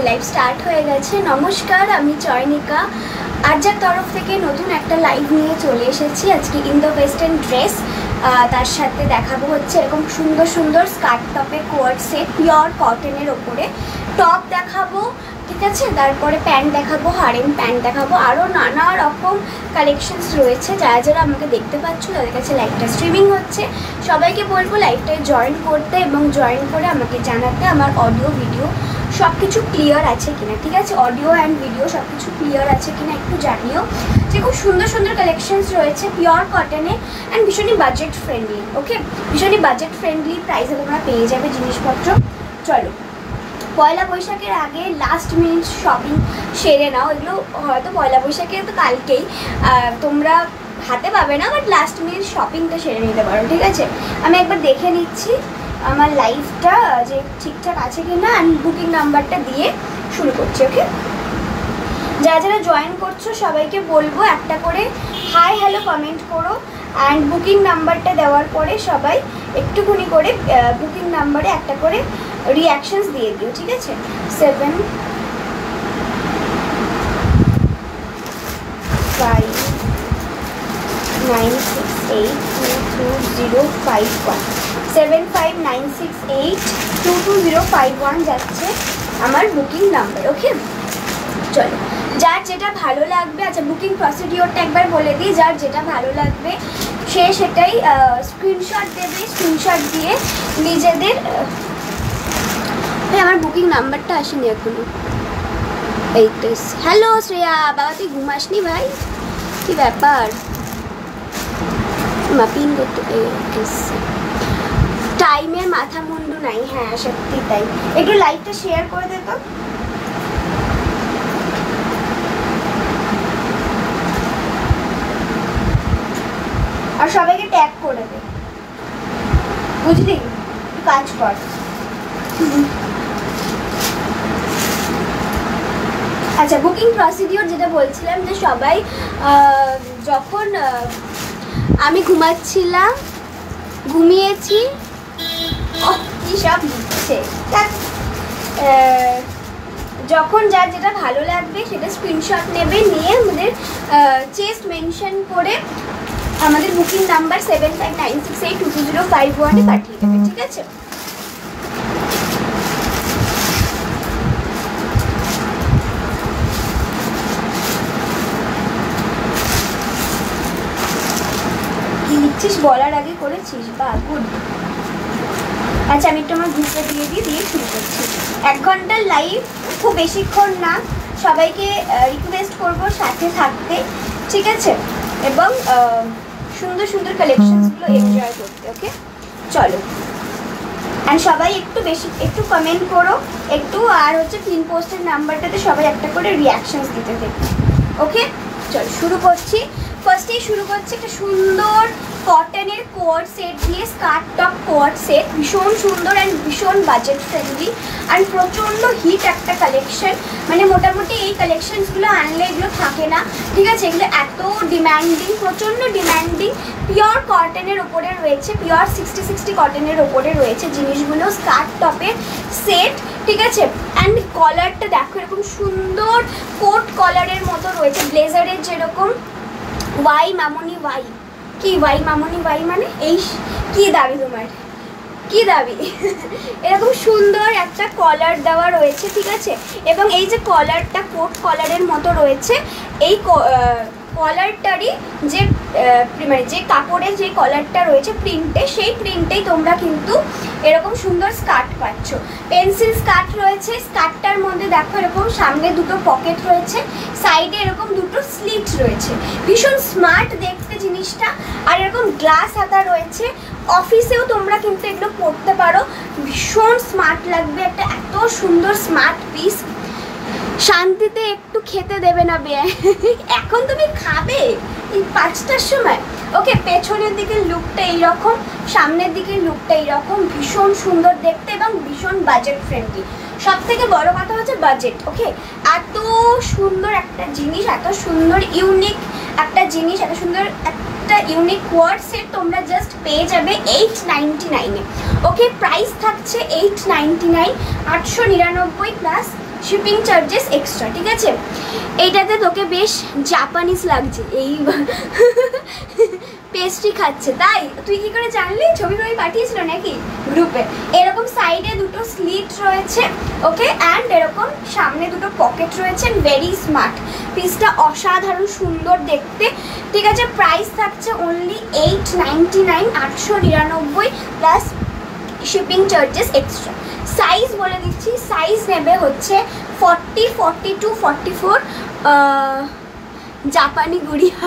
Live start হয়ে গেছে। নমস্কার, আমি চয়নিকা আর্যার তরফ থেকে নতুন একটা লাইভ নিয়ে চলে এসেছি। আজকে ইন্দো ওয়েস্টার্ন ড্রেস, তার সাথে দেখাবো হচ্ছে এরকম সুন্দর সুন্দর স্কার্ট টপের কোয়ার্ড সেট পিওর কটনের ওপরে। টপ দেখাবো, ঠিক আছে, তারপরে প্যান্ট দেখাবো, হারেম প্যান্ট দেখাবো, আরও নানা রকম কালেকশনস রয়েছে। যারা যারা আমাকে দেখতে পাচ্ছ তাদের কাছে লাইভটা স্ট্রিমিং হচ্ছে, সবাইকে বলবো লাইভটায় জয়েন করতে এবং জয়েন করে আমাকে জানাতে আমার অডিও ভিডিও সব কিছু ক্লিয়ার আছে কিনা, ঠিক আছে, অডিও অ্যান্ড ভিডিও সব কিছু ক্লিয়ার আছে কিনা একটু জানিও। যে খুব সুন্দর সুন্দর কালেকশনস রয়েছে পিওর কটনে অ্যান্ড ভীষণই বাজেট ফ্রেন্ডলি। ওকে, ভীষণই বাজেট ফ্রেন্ডলি প্রাইসে তোমরা পেয়ে যাবে জিনিসপত্র। চলো, পয়লা বৈশাখের আগে লাস্ট মিনিট শপিং সেরে নাও। এগুলো হয়তো পয়লা বৈশাখে তো কালকেই তোমরা হাতে পাবে না, বাট লাস্ট মিনিট শপিংটা সেরে নিতে পারো, ঠিক আছে। আমি একবার দেখে নিচ্ছি আমার লাইফটা যে ঠিকঠাক আছে কি না, আমি বুকিং নাম্বারটা দিয়ে শুরু করছি। ওকে, যারা যারা জয়েন করছো সবাইকে বলবো একটা করে হাই হ্যালো কমেন্ট করো, অ্যান্ড বুকিং নাম্বারটা দেওয়ার পরে সবাই একটুখানি করে বুকিং নাম্বারে একটা করে রিঅ্যাকশনস দিয়ে দিও, ঠিক আছে। 7596822051 যাচ্ছে আমার বুকিং নাম্বার। ওকে, চলো, যার যেটা ভালো লাগবে, আচ্ছা বুকিং প্রসিডিওরটা একবার বলে দিই। যার যেটা ভালো লাগবে সে সেটাই স্ক্রিনশট দেবে, স্ক্রিনশট দিয়ে নিজেদের আমার বুকিং নাম্বারটা আসেনি এখনো। এই তো, হ্যালো শ্রেয়া, বাবা তুই ঘুমাসনি ভাই, কি ব্যাপার? মাপিং করতে টাইমের মাথা মুন্ডু নাই। হ্যাঁ সত্যি তাই, একটু লাইভটা শেয়ার করে দে তো। আর সবাইকে ট্যাগ করে দে, বুঝলি, কাজ কর। আচ্ছা, বুকিং প্রসিডিওর যেটা বলছিলাম, যে সবাই যখন আমি ঘুমাচ্ছিলাম, ঘুমিয়েছি, কী সব দিচ্ছে, যখন যার যেটা ভালো লাগবে সেটা স্ক্রিনশট নেবে, নিয়ে আমাদের চেস্ট মেনশন করে আমাদের বুকিং নাম্বার 7596822051 পাঠিয়ে দেবে, ঠিক আছে। বলার আগে করেছিস, বা গুড। আচ্ছা, আমি একটু আমার গ্রুপে দিয়ে শুরু করছি। 1 ঘন্টার লাইভ, খুব বেশিক্ষণ না। সবাইকে রিকোয়েস্ট করব সাথে থাকতে, ঠিক আছে, এবং সুন্দর সুন্দর কালেকশনসগুলো এনজয় করতে। ওকে, চলো, অ্যান্ড সবাই একটু কমেন্ট করো একটু, আর হচ্ছে পিন পোস্টের নাম্বারটাতে সবাই একটা করে রিঅ্যাকশনস দিতে দেখো। ওকে, চলো শুরু করছি। ফার্স্টেই শুরু করছি একটা সুন্দর কটনের কোয়ার্ড সেট দিয়ে, স্কার্ট টপ কোয়ার্ড সেট, ভীষণ সুন্দর অ্যান্ড ভীষণ বাজেট ফ্রেন্ডলি অ্যান্ড প্রচণ্ড হিট একটা কালেকশন। মানে মোটামুটি এই কালেকশনসগুলো আনলে এগুলো থাকে না, ঠিক আছে। এগুলো এত ডিম্যান্ডিং, প্রচণ্ড ডিম্যান্ডিং, পিওর কটনের ওপরে রয়েছে, পিওর 60 কটনের ওপরে রয়েছে জিনিসগুলো, স্কার্ট টপের সেট, ঠিক আছে। অ্যান্ড কলারটা দেখো, এরকম সুন্দর কোট কলারের মতো রয়েছে, ব্লেজারের যেরকম ওয়াই মামনি ওয়াই, কি ওয়াই মামনি ওয়াই মানে এই, কি দাবি তোমার, কি দাবি? এরকম সুন্দর একটা কলার দেওয়া রয়েছে, ঠিক আছে। এবং এই যে কলারটা কোট কলারের মতো রয়েছে, এই কলারটারই যে মানে যে কাপড়ের যে কলারটা রয়েছে প্রিন্টে, সেই প্রিন্টেই তোমরা কিন্তু এরকম সুন্দর স্কার্ট পাচ্ছ। পেন্সিল স্কার্ট রয়েছে, স্কার্টটার মধ্যে দেখো এরকম সামনে দুটো পকেট রয়েছে, সাইডে এরকম দুটো স্লিট রয়েছে, ভীষণ স্মার্ট দেখতে জিনিসটা। আর এরকম গ্লাস হাতা রয়েছে, অফিসেও তোমরা কিন্তু এগুলো পরতে পারো, ভীষণ স্মার্ট লাগবে একটা এত সুন্দর স্মার্ট পিস। শান্তিতে একটু খেতে দেবে না বে, এখন তুমি খাবে এই 5টার সময়। ওকে, পেছনের দিকের লুকটা এইরকম, সামনের দিকের লুকটা এইরকম, ভীষণ সুন্দর দেখতে এবং ভীষণ বাজেট ফ্রেন্ডলি। সব থেকে বড় কথা হচ্ছে বাজেট। ওকে, এত সুন্দর একটা জিনিস, এত সুন্দর ইউনিক একটা জিনিস, এত সুন্দর একটা ইউনিক কোয়ার্ড সেট তোমরা জাস্ট পেয়ে যাবে 899-এ। ওকে, প্রাইস থাকছে 899, 899 প্লাস শিপিং চার্জেস এক্সট্রা, ঠিক আছে। এইটাতে তোকে বেশ জাপানিজ লাগছে, এই পেস্ট্রি খাচ্ছে, তাই তুই কি করে জানলি? ছবি পাঠিয়েছিল নাকি গ্রুপে? এরকম সাইডে দুটো স্লিট রয়েছে, ওকে, অ্যান্ড এরকম সামনে দুটো পকেট রয়েছে, ভেরি স্মার্ট। পিসটা অসাধারণ সুন্দর দেখতে, ঠিক আছে। প্রাইস থাকছে only 899, 899 plus shipping charges extra. Size বলে দিচ্ছি, সাইজ নেবে হচ্ছে 40, 42, 44, জাপানি গুড়িয়া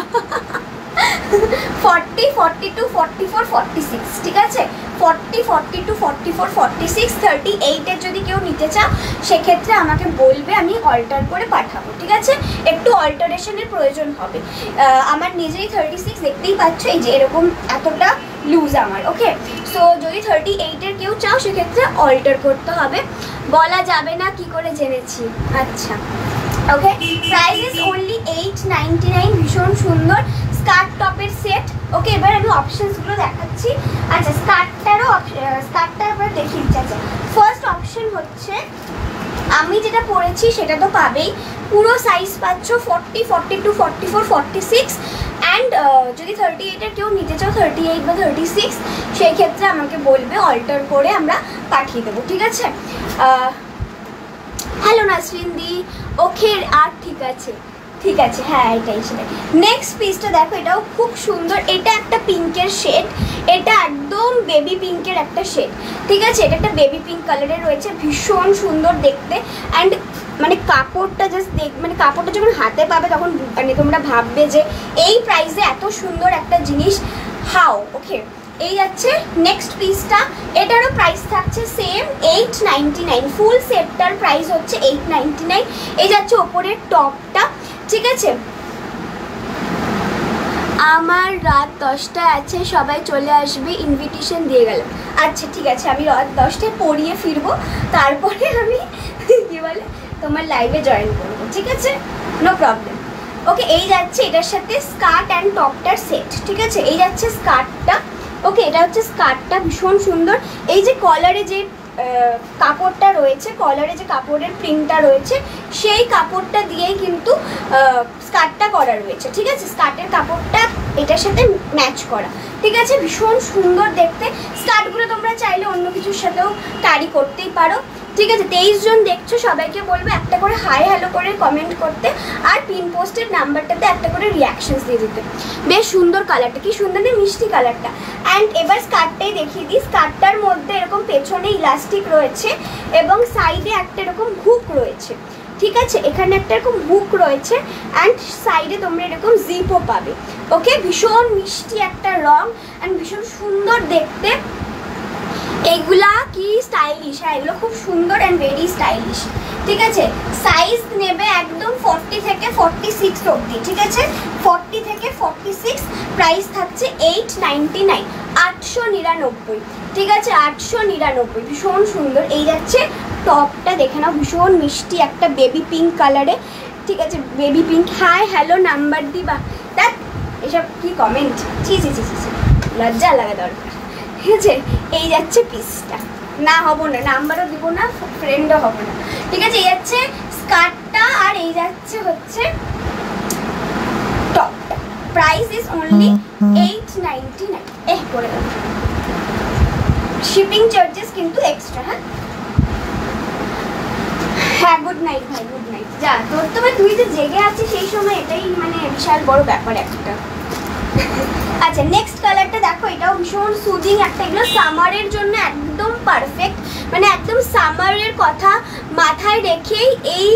40, 42, 44, 46, ঠিক আছে। 40, 42, 44, 46, 38 যদি কেউ নিতে চাও সেক্ষেত্রে আমাকে বলবে, আমি অল্টার করে পাঠাবো, ঠিক আছে। একটু অল্টারেশনের প্রয়োজন হবে, আমার নিজেই 36 দেখতেই পাচ্ছ, এই যে এরকম এতটা লুজ আমার, ওকে। সো যদি 38 কেউ চাও সেক্ষেত্রে অল্টার করতে হবে, বলা যাবে না কি করে জেনেছি। আচ্ছা, ওকে, প্রাইস ইজ অনলি 899, ভীষণ সুন্দর স্কার্ট টপের সেট, ওকে। এবার আমি অপশনসগুলো দেখাচ্ছি। আচ্ছা, স্কার্টটা এবার দেখিয়ে দিচ্ছি। আচ্ছা, ফার্স্ট অপশন হচ্ছে আমি যেটা পরেছি সেটা তো পাবেই, পুরো সাইজ পাচ্ছ 40, 42, 44, 46, অ্যান্ড যদি 38 কেউ নিতে চাও 38 বা 36 সেই ক্ষেত্রে আমাকে বলবে, অল্টার করে আমরা পাঠিয়ে দেবো, ঠিক আছে। হ্যালো নাসরিন দি, ওকে, আর ঠিক আছে, হ্যাঁ এটাই সেটাই। নেক্সট পিসটা দেখো, এটাও খুব সুন্দর, এটা একটা পিঙ্কের শেড, এটা একদম বেবি পিঙ্কের একটা শেড, ঠিক আছে। এটা একটা বেবি পিঙ্ক কালারের রয়েছে, ভীষণ সুন্দর দেখতে, অ্যান্ড মানে কাপড়টা জাস্ট মানে কাপড়টা যখন হাতে পাবে তখন মানে তোমরা ভাববে যে এই প্রাইসে এত সুন্দর একটা জিনিস হাও, ওকে। এই যাচ্ছে নেক্সট পিসটা, এটারও প্রাইস থাকছে সেম 899, ফুল সেটটার প্রাইস হচ্ছে 899। এই যাচ্ছে ওপরের টপটা, ঠিক আছে। আমার রাত 10টায় আছে, সবাই চলে আসবে, ইনভিটেশন দিয়ে গেল। আচ্ছা ঠিক আছে, আমি রাত 10টায় পড়িয়ে ফিরবো, তারপরে আমি কি বলে তোমার লাইভে জয়েন করবো, ঠিক আছে, নো প্রবলেম, ওকে। এই যাচ্ছে এটার সাথে স্কার্ট অ্যান্ড টপটার সেট, ঠিক আছে। এই যাচ্ছে স্কার্টটা, ওকে, এটা হচ্ছে স্কার্টটা, ভীষণ সুন্দর। এই যে কলারে যে কাপড়টা রয়েছে, কলারে যে কাপড়ের প্রিন্টটা রয়েছে সেই কাপড়টা দিয়েই কিন্তু স্কার্টটা করা রয়েছে, ঠিক আছে। স্কার্টের কাপড়টা এটার সাথে ম্যাচ করা, ঠিক আছে, ভীষণ সুন্দর দেখতে। স্কার্টগুলো তোমরা চাইলে অন্য কিছুর সাথেও ক্যারি করতেই পারো, ঠিক আছে। 23 জন দেখছো, সবাইকে বলবো একটা করে হাই হ্যালো করে কমেন্ট করতে, আর পিন পোস্টের নাম্বারটাতে একটা করে রিয়াকশনস দিয়ে দিতে। বেশ সুন্দর কালারটা, কি সুন্দর না মিষ্টি কালারটা। অ্যান্ড এবার স্কার্টটাই দেখিয়ে দিই, স্কার্টটার মধ্যে এরকম পেছনে ইলাস্টিক রয়েছে এবং সাইডে একটা এরকম হুক রয়েছে, ঠিক আছে। এখানে একটা এরকম হুক রয়েছে অ্যান্ড সাইডে তোমরা এরকম জিপও পাবে, ওকে। ভীষণ মিষ্টি একটা রং অ্যান্ড ভীষণ সুন্দর দেখতে। এইগুলা কি স্টাইলিশ, হ্যাঁ এগুলো খুব সুন্দর অ্যান্ড ভেরি স্টাইলিশ, ঠিক আছে। সাইজ নেবে একদম 40 থেকে 46 অবধি, ঠিক আছে। 40 থেকে 46, প্রাইস থাকছে 899, 899, ঠিক আছে, 899, ভীষণ সুন্দর। এই যাচ্ছে টপটা, দেখে নাও, ভীষণ মিষ্টি একটা বেবি পিঙ্ক কালারে, ঠিক আছে, baby pink. Hi hello number দিবা, দেখ এসব কি কমেন্ট, ছি, লজ্জা লাগা দরকার, ঠিক আছে। এই যাচ্ছে পিসটা, না হবো না, নাম্বারও দিব না, ফ্রেন্ডও হবো না, ঠিক আছে। এই যাচ্ছে স্কার্টটা, আর এই যাচ্ছে হচ্ছে টপটা। প্রাইস ইজ অনলি 899, করে দেবো, শিপিং চার্জেস কিন্তু এক্সট্রা। হ্যাঁ গুড নাইট ভাই, গুড নাইট, যা তোর তো তুই যে জেগে আছিস সেই সময়, এটাই মানে বিশাল বড় ব্যাপার একটা। আচ্ছা নেক্সট কালারটা দেখো, এটাও ভীষণ সুদিং একটা, এগুলো সামারের জন্য একদম পারফেক্ট, মানে একদম সামারের কথা মাথায় রেখেই এই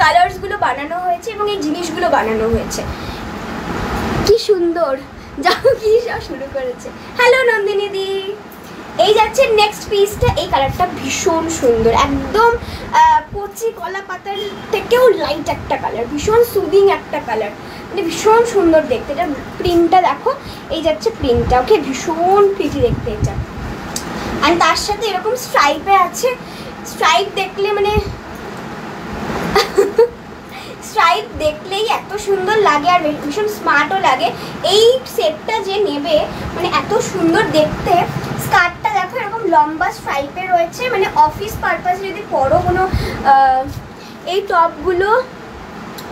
কালার্সগুলো বানানো হয়েছে এবং এই জিনিসগুলো বানানো হয়েছে। কি সুন্দর, যাও কি সব শুরু করেছে। হ্যালো নন্দিনী দি। এই যাচ্ছে নেক্সট পিসটা, এই কালারটা ভীষণ সুন্দর, একদম কচি কলা পাতার থেকেও লাইট একটা কালার, ভীষণ সুদিং একটা কালার, মানে ভীষণ সুন্দর দেখতে। এটা প্রিন্টটা দেখো, এই যাচ্ছে প্রিন্টটা, ওকে, ভীষণ প্রিটি দেখতে এটা। আর তার সাথে এরকম স্ট্রাইপে আছে, স্ট্রাইপ দেখলে মানে স্ট্রাইপ দেখলেই এত সুন্দর লাগে আর ভীষণ স্মার্টও লাগে। এই সেটটা যে নেবে মানে এত সুন্দর দেখতে। স্কার্টটা দেখো এরকম লম্বা স্ট্রাইপে রয়েছে, মানে অফিস পারপাস যদি পরো কোনো এই টপগুলো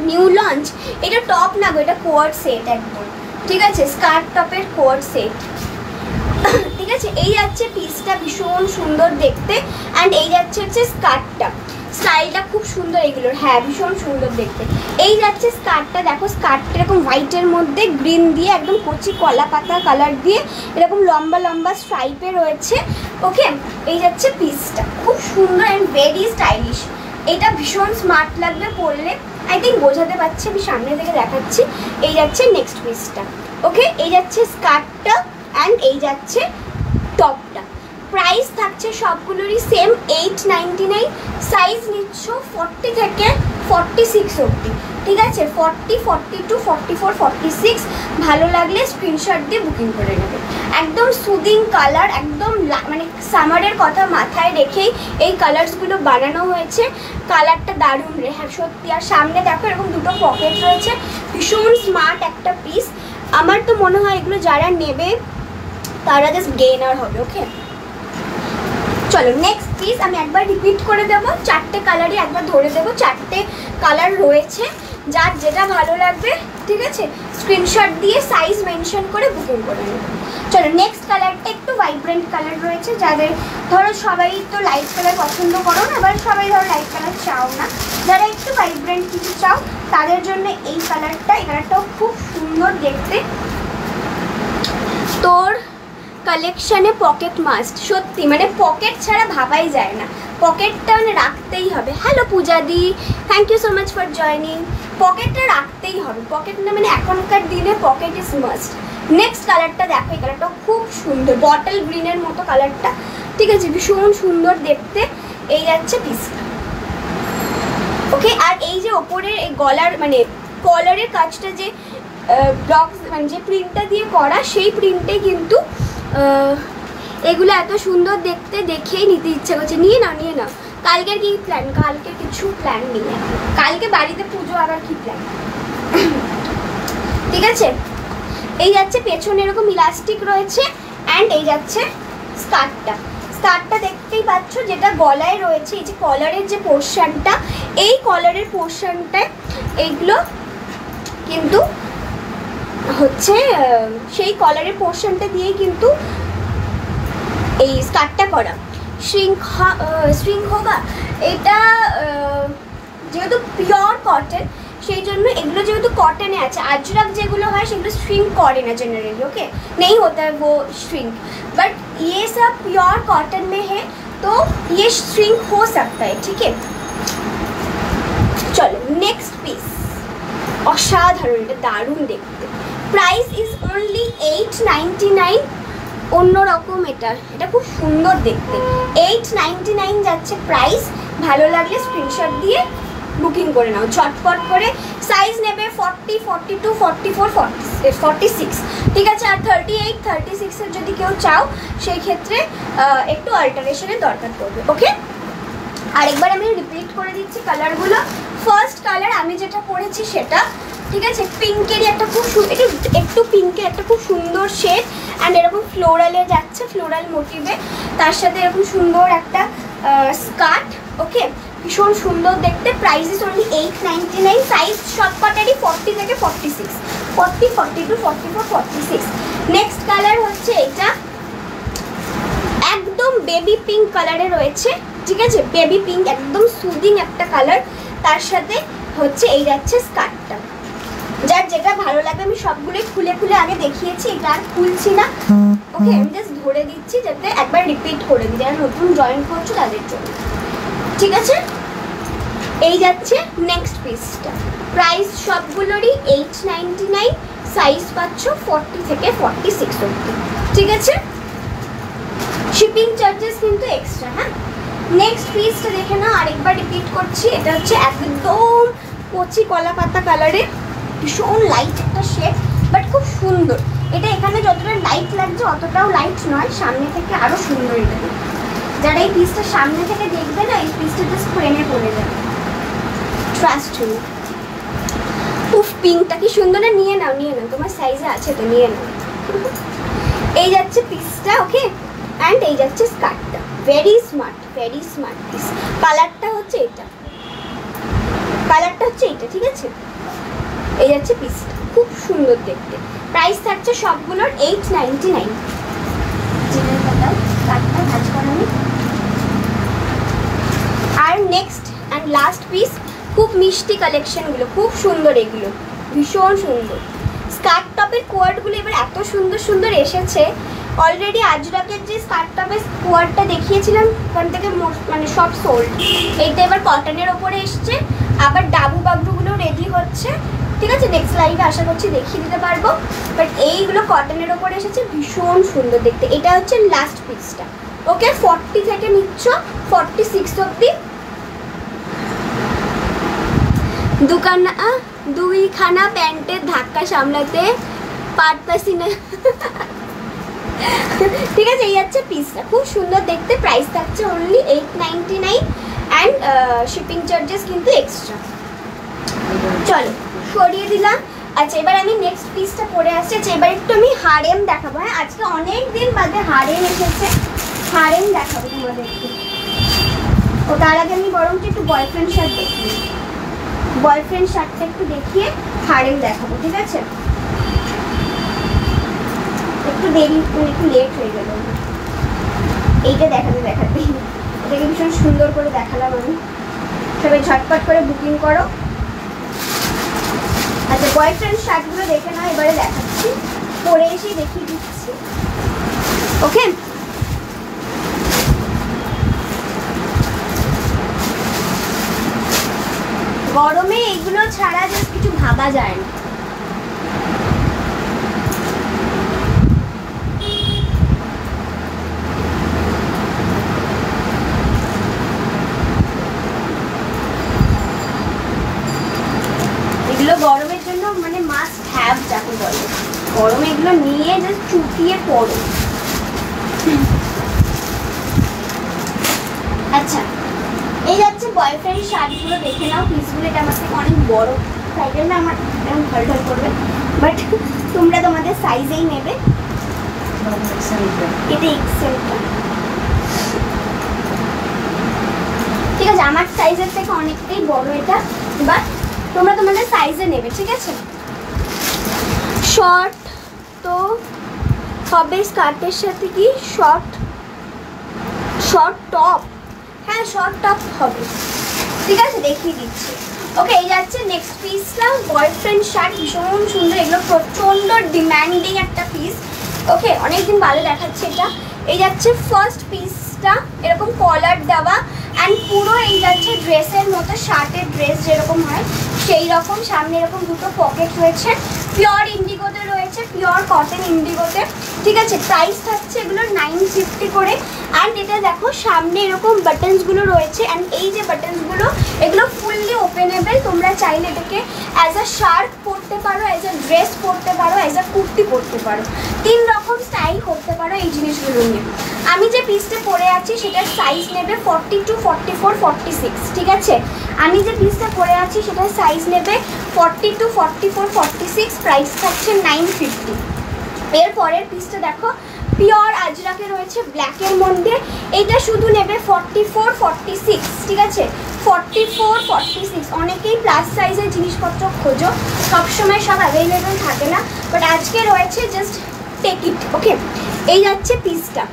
নিউ লঞ্চ। এটা টপ না গো, এটা কোয়ার্ড সেট একদম, ঠিক আছে, স্কার্ট টপের কোয়ার্ড সেট, ঠিক আছে। এই যাচ্ছে পিসটা, ভীষণ সুন্দর দেখতে। অ্যান্ড এই যাচ্ছে হচ্ছে স্কার্টটা, স্টাইলটা খুব সুন্দর এগুলোর, হ্যাঁ ভীষণ সুন্দর দেখতে। এই যাচ্ছে স্কার্টটা, দেখো স্কার্টটা এরকম হোয়াইটের মধ্যে গ্রিন দিয়ে একদম কচি কলা পাতা কালার দিয়ে এরকম লম্বা লম্বা স্ট্রাইপে রয়েছে, ওকে। এই যাচ্ছে পিসটা, খুব সুন্দর অ্যান্ড ভেরি স্টাইলিশ। এটা ভীষণ স্মার্ট লাগবে পরলে, আই থিঙ্ক বোঝাতে পারছি, আমি সামনে থেকে দেখাচ্ছি। এই যাচ্ছে নেক্সট পিসটা, ওকে। এই যাচ্ছে স্কার্টটা অ্যান্ড এই যাচ্ছে টপটা। প্রাইস থাকছে সবগুলোরই সেম 899। সাইজ নিচ্ছ 40 থেকে 46 অবধি, ঠিক আছে, 40, 42, 44, 46। ভালো লাগলে স্ক্রিনশট দিয়ে বুকিং করে নেবে। একদম সুদিং কালার, একদম মানে সামারের কথা মাথায় রেখেই এই কালার্সগুলো বানানো হয়েছে। কালারটা দারুণ রে, হ্যাঁ সত্যি। আর সামনে দেখো এরকম দুটো পকেট রয়েছে, ভীষণ স্মার্ট একটা পিস। আমার তো মনে হয় এগুলো যারা নেবে তারা জাস্ট গেইনার হবে, ওকে। চলো নেক্সট পিস আমি একবার রিপিট করে দেবো, 4টে কালারই একবার ধরে দেবো, 4টে কালার রয়েছে, যার যেটা ভালো লাগবে, ঠিক আছে, স্ক্রিনশট দিয়ে সাইজ মেনশন করে বুকিং করে নেবে। চলো নেক্সট কালারটা একটু ভাইব্রেন্ট কালার রয়েছে, যাদের ধরো সবাই তো লাইট কালার পছন্দ করো না, আবার সবাই ধরো লাইট কালার চাও না, যারা একটু ভাইব্রেন্ট কিছু চাও তাদের জন্য এই কালারটা, এই কালারটাও খুব সুন্দর দেখতে। তোর কালেকশানে পকেট মাস্ট, সত্যি মানে পকেট ছাড়া ভাবাই যায় না, পকেটটা মানে রাখতেই হবে। Hello Puja di, thank you so much for joining. পকেটটা রাখতেই হবে, পকেট না মানে এখনকার দিনে পকেট ইজ মাস্ট। নেক্সট কালারটা দেখো, এই কালারটা খুব সুন্দর, বটল গ্রিনের মতো কালারটা, ঠিক আছে, ভীষণ সুন্দর দেখতে। এই যাচ্ছে পিসটা, ওকে। আর এই যে ওপরের এই গলার মানে কলারের কাজটা যে ব্লক মানে যে প্রিন্টটা দিয়ে করা, সেই প্রিন্টে কিন্তু এগুলো এত সুন্দর দেখতে, দেখেই নিতে ইচ্ছা করছে। নিয়ে নাও নিয়ে নাও। কালকের কি প্ল্যান? কালকে কিছু প্ল্যান নেই, কালকে বাড়িতে পুজো, আবার কি প্ল্যান, ঠিক আছে। এই যাচ্ছে পেছনে এরকম ইলাস্টিক রয়েছে অ্যান্ড এই যাচ্ছে স্কার্টটা। স্কার্টটা দেখতেই পাচ্ছ, যেটা গলায় রয়েছে, এই যে কলারের যে পোর্শনটা, এই কলারের পোর্শনটায় এইগুলো কিন্তু হচ্ছে সেই কলারের পোর্শনটা দিয়েই কিন্তু এই স্কার্টটা করা। শ্রিঙ্ক হোগা, এটা যেহেতু পিওর কটন, সেই জন্য এগুলো যেহেতু কটনে আছে, আজরাক যেগুলো হয় সেগুলো শ্রিঙ্ক করে না जनरली, ओके, नहीं होता है वो श्रिंक, बट ये सब प्योर कॉटन में है तो ये श्रिंक हो सकता है, ठीक है। चलो नेक्स्ट पीस, অসাধারণ, এটা দারুণ দেখতে। প্রাইস ইজ অনলি 899, অন্যরকম এটা, এটা খুব সুন্দর দেখতে। 899 যাচ্ছে প্রাইস। ভালো লাগলে স্ক্রিনশট দিয়ে বুকিং করে নাও ঝটপট করে। সাইজ নেবে 40, 42, 44, 46, ঠিক আছে। আর 38, 36 এর যদি কেউ চাও সেই ক্ষেত্রে একটু অল্টারেশনের দরকার পড়বে, ওকে। আরেকবার আমি রিপিট করে দিচ্ছি কালারগুলো। ফার্স্ট কালার আমি যেটা পরেছি সেটা, ঠিক আছে, পিঙ্কেরই একটা খুব একটু পিঙ্কের একটা খুব সুন্দর শেড অ্যান্ড এরকম ফ্লোরালে যাচ্ছে, ফ্লোরাল মোটিভে, তার সাথে এরকম সুন্দর একটা স্কার্ট, ওকে, ভীষণ সুন্দর দেখতে। Price is only 899। সাইজ সব কটারই 40 থেকে 46, 40, 42, 44, 46। নেক্সট কালার হচ্ছে এটা, একদম বেবি পিঙ্ক কালারে রয়েছে, ঠিক আছে, বেবি পিঙ্ক, একদম সুদিং একটা কালার। তার সাথে হচ্ছে এই যাচ্ছে স্কার্টটা। যার যেটা ভালো লাগে, আমি সবগুলোই খুলে খুলে আগে দেখিয়েছি, এটা আর খুলছি না, ওকে। আমি জাস্ট ধরে দিচ্ছি যাতে একবার রিপিট করে দিই, যারা নতুন জয়েন করছো তাদের জন্য, ঠিক আছে। এই যাচ্ছে নেক্সট পিসটা। প্রাইস সবগুলোরই 899। সাইজ পাচ্ছ 40 থেকে 46 অবধি, ঠিক আছে। শিপিং চার্জেস কিন্তু এক্সট্রা, হ্যাঁ। নেক্সট পিসটা দেখে না, আরেকবার রিপিট করছি, এটা হচ্ছে একদম কচি কলা পাতা কালারের, ভীষণ লাইট একটা শেড, বাট খুব সুন্দর। এটা এখানে যতটা লাইট লাগছে অতটাও লাইট নয়, সামনে থেকে আরও সুন্দর এটা দেখতে। যারা এই পিসটা সামনে থেকে দেখবে না, এই পিসটা জাস্ট ফ্রেমে পড়ে যাবে, ট্রাস্ট মি। উফ, পিঙ্কটা কি সুন্দর না, নিয়ে নাও নিয়ে নাও, তোমার সাইজে আছে তো নিয়ে নাও। এই যাচ্ছে পিসটা, ওকে, অ্যান্ড এই যাচ্ছে স্কার্টটা। Very smart piece. কালারটা হচ্ছে এটা, কালারটা হচ্ছে এইটা, ঠিক আছে? এই যাচ্ছে পিসটা, খুব সুন্দর দেখতে। প্রাইস থাকছে সবগুলোর 899। জিনের পাতা কাটটা ভাজ করানি। আর নেক্সট অ্যান্ড লাস্ট পিস, খুব মিষ্টি কালেকশনগুলো, খুব সুন্দর, এগুলো ভীষণ সুন্দর। স্কার্ট টপের কোয়ার্ডগুলো এবার এত সুন্দর সুন্দর এসেছে। অলরেডি আজরাকের যে স্কার্ট টপের কোয়ার্ডটা দেখিয়েছিলাম ওখান থেকে মানে সব সোল্ড। এইটা এবার কটনের ওপরে এসছে, আবার ডাবু বাবরুগুলো রেডি হচ্ছে, ঠিক আছে? নেক্সট লাইভে আশা করছি দেখিয়ে দিতে পারবো। বাট এইগুলো কটনের ওপরে এসেছে, ভীষণ সুন্দর দেখতে। এটা হচ্ছে লাস্ট পিসটা, ওকে? 40 থেকে নিচ্ছ 46 অব্দি। দুইখানা প্যান্টের ধাক্কা সামলাতে পারতাছি না। ঠিক আছে, এই হচ্ছে পিসটা, খুব সুন্দর দেখতে। প্রাইস থাকছে অনলি 899 অ্যান্ড শিপিং চার্জেস কিন্তু এক্সট্রা। চলো সরিয়ে দিলাম। আচ্ছা, এবার আমি নেক্সট পিসটা পরে আসছি। আচ্ছা, এবার একটু আমি হারেম দেখাবো। হ্যাঁ, আজকে অনেক দিন বাদে হারেম এসেছে, হারেম দেখাবো তোমাদেরকে। ও তার আগে আমি বরং একটু বয়ফ্রেন্ড শার্ট দেখিয়ে, বয়ফ্রেন্ড শার্টটা একটু দেখিয়ে হারেম দেখাবো, ঠিক আছে? একটু দেরি, একটু লেট হয়ে গেল। এইটা দেখাতে এটাকে ভীষণ সুন্দর করে দেখালাম আমি। সবাই ঝটপট করে বুকিং করো। আচ্ছা, বয়ফ্রেন্ড শার্টগুলো দেখে নাও, এবারে দেখাচ্ছি, পরে এসেই দেখিয়ে দিচ্ছি, ওকে? গরমে এগুলো ছাড়া জাস্ট কিছু ভাবা যায় না। এগুলো গরমের জন্য মানে মাস্ট হ্যাভ যাকে বলে, গরমে এগুলো নিয়ে জাস্ট চুটিয়ে পড়ো। আচ্ছা, এই যাচ্ছে বয়ফ্রেন্ড শার্টগুলো, দেখে নাও পিসগুলো। এটা আমার থেকে অনেক বড়, তাই জন্য আমার এরকম ঢল করবে, বাট তোমরা তোমাদের সাইজেই নেবে। এটা এক্সেলটা, ঠিক আছে? আমার সাইজের থেকে অনেকটাই বড় এটা, বাট তোমরা তোমাদের সাইজে নেবে, ঠিক আছে? শর্ট তো হবে স্কার্টের সাথে, কি শর্ট টপ? হ্যাঁ, শর্ট টপ হবে, ঠিক আছে? দেখিয়ে দিচ্ছি, ওকে? এই যাচ্ছে নেক্সট পিসটা, বয়ফ্রেন্ড শার্ট, ভীষণ সুন্দর। এগুলো প্রচণ্ড ডিম্যান্ডিং একটা পিস, ওকে? অনেকদিন ভালো দেখাচ্ছে এটা। এই যাচ্ছে ফার্স্ট পিসটা, এরকম কলার দেওয়া অ্যান্ড পুরো এই যাচ্ছে ড্রেসের মতো, শার্টের ড্রেস যেরকম হয় সেই রকম। সামনে এরকম দুটো পকেট রয়েছে, পিওর ইন্ডিগোতে রয়েছে, পিওর কটন ইন্ডিগোতে, ঠিক আছে? প্রাইস থাকছে এগুলোর 950 করে। অ্যান্ড এটা দেখো সামনে এরকম বাটনসগুলো রয়েছে, অ্যান্ড এই যে বাটনসগুলো এগুলো ফুললি ওপেনেবল। তোমরা চাইলে এটাকে অ্যাজ আ শার্ট পরতে পারো, অ্যাজ আ ড্রেস পরতে পারো, অ্যাজ আ কুর্তি পরতে পারো, 3 রকম স্টাইল করতে পারো এই জিনিসগুলো নিয়ে। আমি যে পিসটা পরে আছি সেটার সাইজ নেবে 42, 44, 46, ঠিক আছে? আমি যে পিসটা পরে আছি সেটার সাইজ নেবে 42, 44, 46। প্রাইস থাকছে 950। এর পরের পিসটা দেখো, পিওর আজরাকে রয়েছে ব্ল্যাকের মধ্যে। এটা শুধু নেবে 44, 46, ঠিক আছে? 44, 46। অনেকেই প্লাস সাইজের জিনিসপত্র খোঁজো, সবসময় সব অ্যাভেলেবেল থাকে না, বাট আজকে রয়েছে, জাস্ট টেক ইট, ওকে? এই যাচ্ছে পিসটা,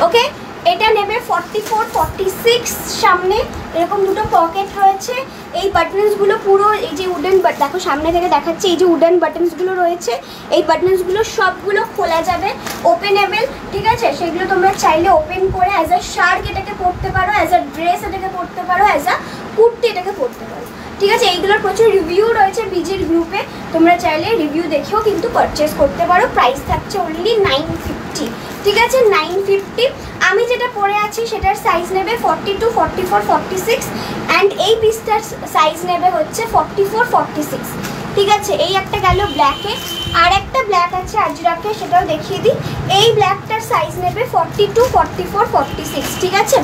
ওকে? এটা নেবে 44, 46। সামনে এরকম দুটো পকেট রয়েছে, এই বাটনসগুলো পুরো এই যে উডেন বাট, দেখো সামনে থেকে দেখাচ্ছে, এই যে উডেন বাটনসগুলো রয়েছে, এই বাটনসগুলো সবগুলো খোলা যাবে, ওপেনেবল, ঠিক আছে? সেগুলো তোমরা চাইলে ওপেন করে অ্যাজ আ শার্ট এটাকে পরতে পারো, অ্যাজ আ ড্রেস এটাকে পরতে পারো, অ্যাজ আ কুর্তি এটাকে পরতে পারো, ঠিক আছে? এইগুলোর প্রচুর রিভিউ রয়েছে বিজির গ্রুপে, তোমরা চাইলে রিভিউ দেখেও কিন্তু পারচেস করতে পারো। প্রাইস থাকছে অনলি 950, ঠিক আছে? 950। আমি যেটা পরে আছি সেটার সাইজ নেবে 42, 44, 46 অ্যান্ড এই পিসটার সাইজ নেবে হচ্ছে 44, 46, ঠিক আছে? এই একটা গেল ব্ল্যাকে, আর একটা ব্ল্যাক আছে আজরাকে, সেটাও দেখিয়ে দিই। এই ব্ল্যাকটার সাইজ নেবে 42, 44, 46, ঠিক আছে?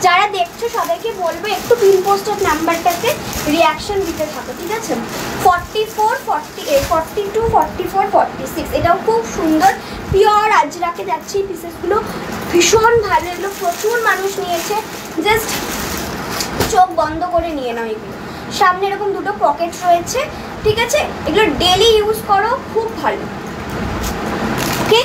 যারা দেখছো সবাইকে বলবো একটু পিন পোস্টের নাম্বারটাতে রিয়াকশন দিতে থাকো, ঠিক আছে? 44, 48, 42, 44, 46। এটাও খুব সুন্দর, পিওর আজরাকে যাচ্ছে। এই পিসেসগুলো ভীষণ ভালো, এগুলো প্রচুর মানুষ নিয়েছে, জাস্ট চোখ বন্ধ করে নিয়ে নাও, এগুলো সামনে এরকম দুটো পকেট রয়েছে, ঠিক আছে। এগুলো ডেলি ইউজ করো, খুব ভালো। ওকে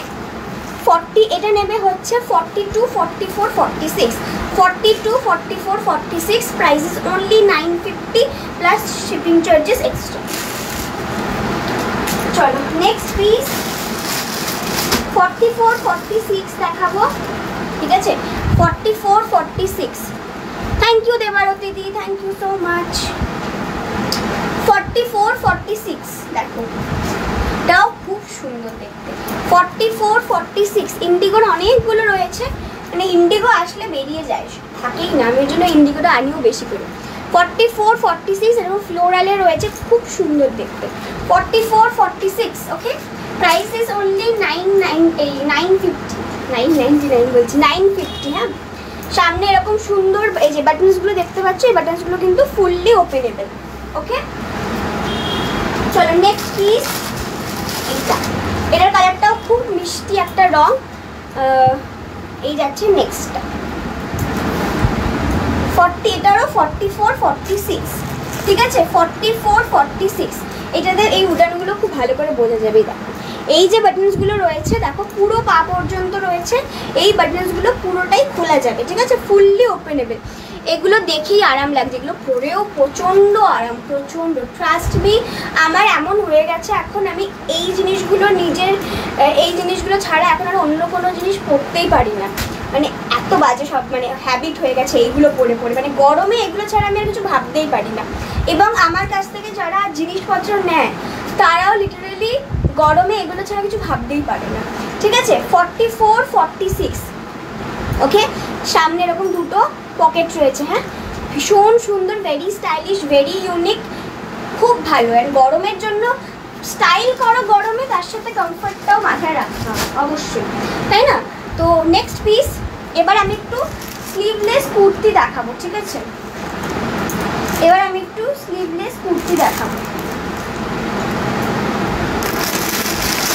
40, এটা নেবে হচ্ছে 42, 44, 46, 42, 44, 46, price is only 950 plus shipping charges extra. চলো নেক্সট পিস 44, 46 দেখাবো, ঠিক আছে। 44, 46, thank you Debarati di, thank you so much. 44, 46 দেখো, এটাও খুব সুন্দর দেখতে। 44, 46 ইন্ডিগোর অনেকগুলো রয়েছে, মানে ইন্ডিগো আসলে বেরিয়ে যায়, থাকেই না, আমি ওই জন্য ইন্ডিগোটা আনিও বেশি করে। 44, 46 এরকম ফ্লোরালে রয়েছে, খুব সুন্দর দেখতে। 44, 46 ওকে, প্রাইস ইজ অনলি 999 বলছি 950। হ্যাঁ, সামনে এরকম সুন্দর এই যে বাটনসগুলো দেখতে পাচ্ছ, এই বাটনসগুলো কিন্তু ফুললি ওপেনেবল। ওকে চলো নেক্সট পিস, এটার কালারটাও খুব মিষ্টি একটা রং। এই যাচ্ছে নেক্সটটা 40, এটারও 44, 46, ঠিক আছে। 44, 46 এটাতে এই উডানগুলো খুব ভালো করে বোঝা যাবে। দেখো এই যে বাটনসগুলো রয়েছে, দেখো পুরো পা পর্যন্ত রয়েছে, এই বাটনসগুলো পুরোটাই খোলা যাবে, ঠিক আছে, ফুললি ওপেনেবল। এগুলো দেখেই আরাম লাগছে, এগুলো পরেও প্রচণ্ড আরাম, প্রচণ্ড। ট্রাস্ট মি, আমার এমন হয়ে গেছে এখন আমি এই জিনিসগুলো এই জিনিসগুলো ছাড়া এখন আর অন্য কোনো জিনিস পরতেই পারি না, মানে এত বাজে সব, মানে হ্যাবিট হয়ে গেছে এইগুলো পরে পরে, মানে গরমে এগুলো ছাড়া আমি আর কিছু ভাবতেই পারি না। এবং আমার কাছ থেকে যারা জিনিসপত্র নেয় তারাও লিটারেলি গরমে এগুলো ছাড়া কিছু ভাবতেই পারে না, ঠিক আছে। 44, 46 ওকে, সামনে এরকম দুটো পকেট রয়েছে। হ্যাঁ, ভীষণ সুন্দর, ভেরি স্টাইলিশ, ভেরি ইউনিক, খুব ভালো। আর গরমের জন্য স্টাইল করো গরমে, তার সাথে কমফর্টটাও মাথায় রাখতে হবে অবশ্যই, তাই না। তো নেক্সট পিস, এবার আমি একটু স্লিভলেস কুর্তি দেখাবো, ঠিক আছে। এবার আমি একটু স্লিভলেস কুর্তি দেখাবো।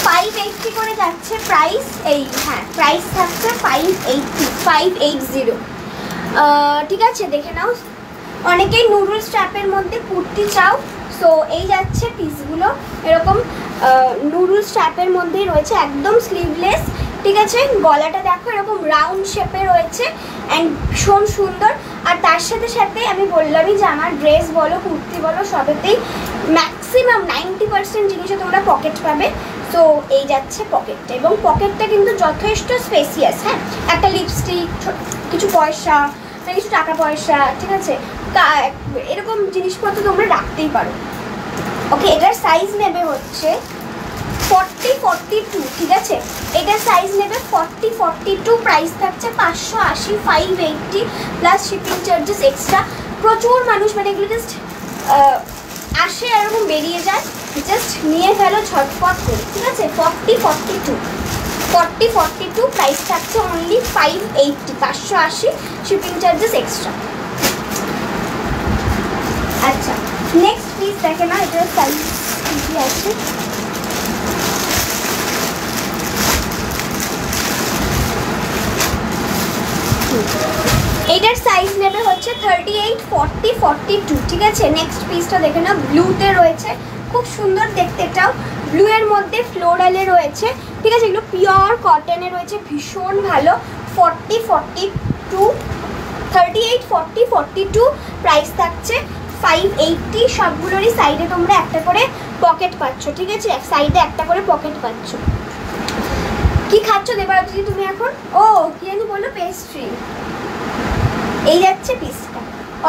580 করে যাচ্ছে প্রাইস, এই হ্যাঁ প্রাইস থাকছে 580, ঠিক আছে। দেখে নাও, অনেকেই নুডল স্ট্র্যাপের মধ্যে কুর্তি চাও, সো এই যাচ্ছে পিসগুলো, এরকম নুডল স্ট্র্যাপের মধ্যেই রয়েছে, একদম স্লিভলেস, ঠিক আছে। গলাটা দেখো এরকম রাউন্ড শেপে রয়েছে অ্যান্ড ভীষণ সুন্দর। আর তার সাথে সাথে আমি বললামই যে আমার ড্রেস বলো কুর্তি বলো সবেতেই ম্যাক্সিমাম 90% জিনিসে তোমরা পকেট পাবে। তো এই যাচ্ছে পকেটটা, এবং পকেটটা কিন্তু যথেষ্ট স্পেসিয়াস। হ্যাঁ, একটা লিপস্টিক, কিছু পয়সা, কিছু টাকা পয়সা, ঠিক আছে, এরকম জিনিসপত্র তোমরা রাখতেই পারো। ওকে, এটার সাইজ নেবে হচ্ছে 40, 42, ঠিক আছে। এটার সাইজ নেবে 40, 42, প্রাইস থাকছে 580, 580 প্লাস শিপিং চার্জেস এক্সট্রা। প্রচুর মানুষ মানে এগুলো জাস্ট আসে এরকম বেরিয়ে যায়, জাস্ট নিয়ে ফেলো ঝটপট করে, ঠিক আছে। 40, 42 প্রাইস থাকছে অনলি 580, 580 শিপিং চার্জেস এক্সট্রা। আচ্ছা নেক্সট পিস দেখে না, এটার সাইজ কি আছে। এটার সাইজ নেবে হচ্ছে 38, 40, 42, ঠিক আছে। নেক্সট পিসটা দেখে না, ব্লুতে রয়েছে, খুব সুন্দর দেখতে, এটাও ব্লু এর মধ্যে ফ্লোরালে রয়েছে, ঠিক আছে। এগুলো পিওর কটনে রয়েছে, ভীষণ ভালো। 40, 42, 38, 40, 42 প্রাইস থাকছে 580। সবগুলোরই সাইডে তোমরা একটা করে পকেট পাচ্ছ, ঠিক আছে, এক সাইডে একটা করে পকেট পাচ্ছ। কি খাচ্ছ দেবারতী তুমি এখন? ও কি জানি বললো, পেস্ট্রি। এই যাচ্ছে পিসটা,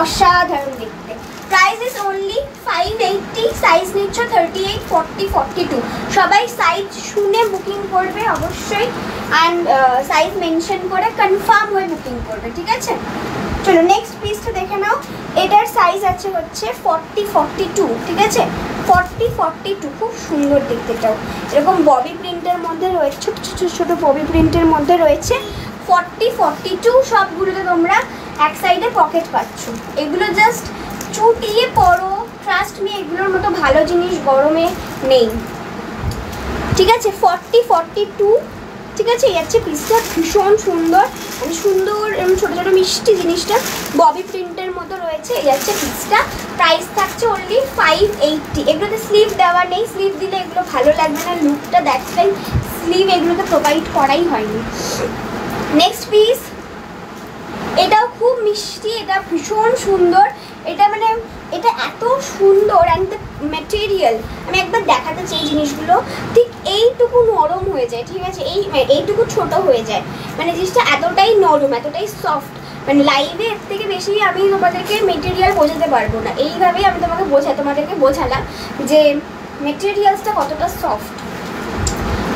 অসাধারণ দেখতে। প্রাইস ইজ অনলি 580, সাইজ নিচ্ছ 38, 40, 42। সবাই সাইজ শুনে বুকিং করবে অবশ্যই, অ্যান্ড সাইজ মেনশন করে কনফার্ম হয়ে বুকিং করবে, ঠিক আছে। চলো নেক্সট পিসটা দেখে নাও। এটার সাইজ আছে হচ্ছে 40, 42, ঠিক আছে। 40, 42 খুব সুন্দর দেখতে, এটাও এরকম ববি প্রিন্টের মধ্যে রয়েছে, ছোটো ছোটো ছোটো ববি প্রিন্টের মধ্যে রয়েছে। 40, 42 সবগুলোতে তোমরা এক সাইডে পকেট পাচ্ছ। এগুলো জাস্ট চুটিয়ে পরো, ট্রাস্ট মি, এগুলোর মতো ভালো জিনিস গরমে নেই, ঠিক আছে। 40, 42, ঠিক আছে। এই হচ্ছে পিসটা, ভীষণ সুন্দর, মানে সুন্দর এরকম ছোটো ছোটো মিষ্টি জিনিসটা ববি প্রিন্টের মতো রয়েছে। রয়েছে। এই যাচ্ছে পিসটা, প্রাইস থাকছে অনলি 580। এগুলোতে স্লিভ দেওয়া নেই, স্লিভ দিলে এগুলো ভালো লাগবে না লুকটা, দ্যাটস ওয়াই স্লিভ এগুলোতে প্রোভাইড করাই হয়নি। নেক্সট পিস, এটাও খুব মিষ্টি, এটা ভীষণ সুন্দর, এটা মানে এটা এত সুন্দর অ্যান্ড দ্য ম্যাটেরিয়াল আমি একবার দেখাতে চাই জিনিসগুলো, ঠিক এইটুকু নরম হয়ে যায়, ঠিক আছে, এইটুকু ছোট হয়ে যায়, মানে জিনিসটা এতটাই নরম, এতটাই সফট, মানে লাইভে এর থেকে বেশি আমি তোমাদেরকে মেটেরিয়াল বোঝাতে পারবো না। এইভাবেই আমি তোমাদেরকে বোঝালাম যে মেটেরিয়ালসটা কতটা সফট।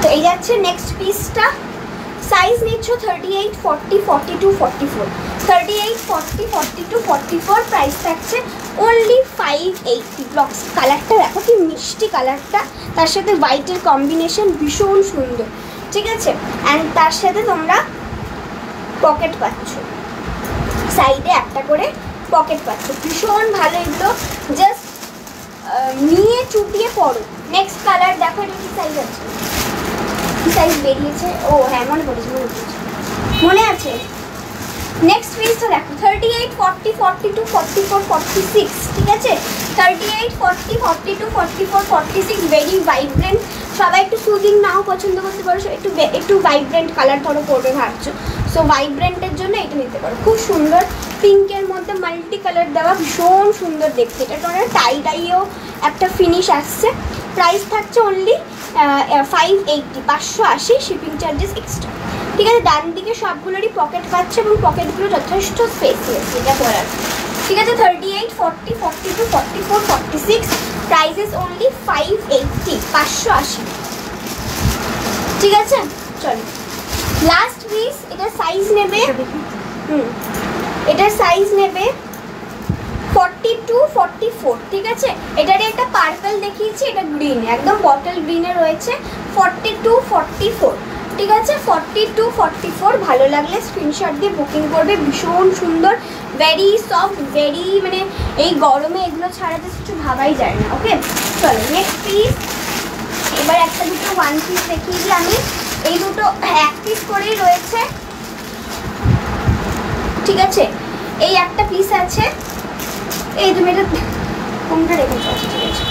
তো এই যাচ্ছে নেক্সট পিসটা, সাইজ নিচ্ছ 38, 40, 42, 44, 38, 40, 42, 44, প্রাইস থাকছে অনলি 580। ব্লক্স কালারটা দেখো কি মিষ্টি কালারটা, তার সাথে হোয়াইটের কম্বিনেশন ভীষণ সুন্দর, ঠিক আছে, অ্যান্ড তার সাথে তোমরা পকেট পাচ্ছ, সাইডে একটা করে পকেট পাচ্ছ, ভীষণ ভালো এগুলো, জাস্ট নিয়ে চুটিয়ে পড়ো। নেক্সট কালার দেখো, এটা কি সাইজ আছে, কি সাইজ বেরিয়েছে, ও হ্যাঁ মনে পড়েছে মনে আছে। নেক্সট পিসটা দেখো 38, 40, 42, 44, 46, ঠিক আছে, 38, 40, 42, 44, 46, ভেরি ভাইব্রেন্ট। সবাই একটু সুদিং নাও পছন্দ করতে পারো, একটু ভাইব্রেন্ট কালার ধরো পড়বে ভাবছো, সো ভাইব্রেন্টের জন্য এটা নিতে পারো, খুব সুন্দর, পিঙ্কের মধ্যে মাল্টি কালার দেওয়া, ভীষণ সুন্দর দেখতে, এটা তোমার টাইও একটা ফিনিশ আসছে। প্রাইস থাকছে অনলি 580, 580, শিপিং চার্জেস এক্সট্রা, ঠিক আছে। ডান দিকে সবগুলোরই পকেট পাচ্ছে এবং পকেটগুলো যথেষ্ট স্পেসিয়াস এটা পরার, ঠিক আছে। 38, 40, 42, 44, 46, প্রাইস ইজ অনলি 580, 580, ঠিক আছে। চলো লাস্ট পিস, এটার সাইজ নেবে এটার সাইজ নেবে 42, 44, ঠিক আছে। এটারই একটা পার্পল দেখিয়েছি, এটা গ্রিন, একদম বটল গ্রিনে রয়েছে, 42, 44, ঠিক আছে। 42, 44 ভালো লাগলে স্ক্রিনশট দিয়ে বুকিং করবে, ভীষণ সুন্দর, ভেরি সফট, ভেরি মানে এই গরমে এগুলো ছাড়াতে কিছু ভাবাই যায় না। ওকে চলো নেক্সট পিস, এবার একটা দুটো ওয়ান পিস দেখিয়ে দিই আমি, এই দুটো এক পিস করেই রয়েছে, ঠিক আছে। এই একটা পিস আছে, এই তুমি এটা কোনটা রেখেছো, ঠিক আছে,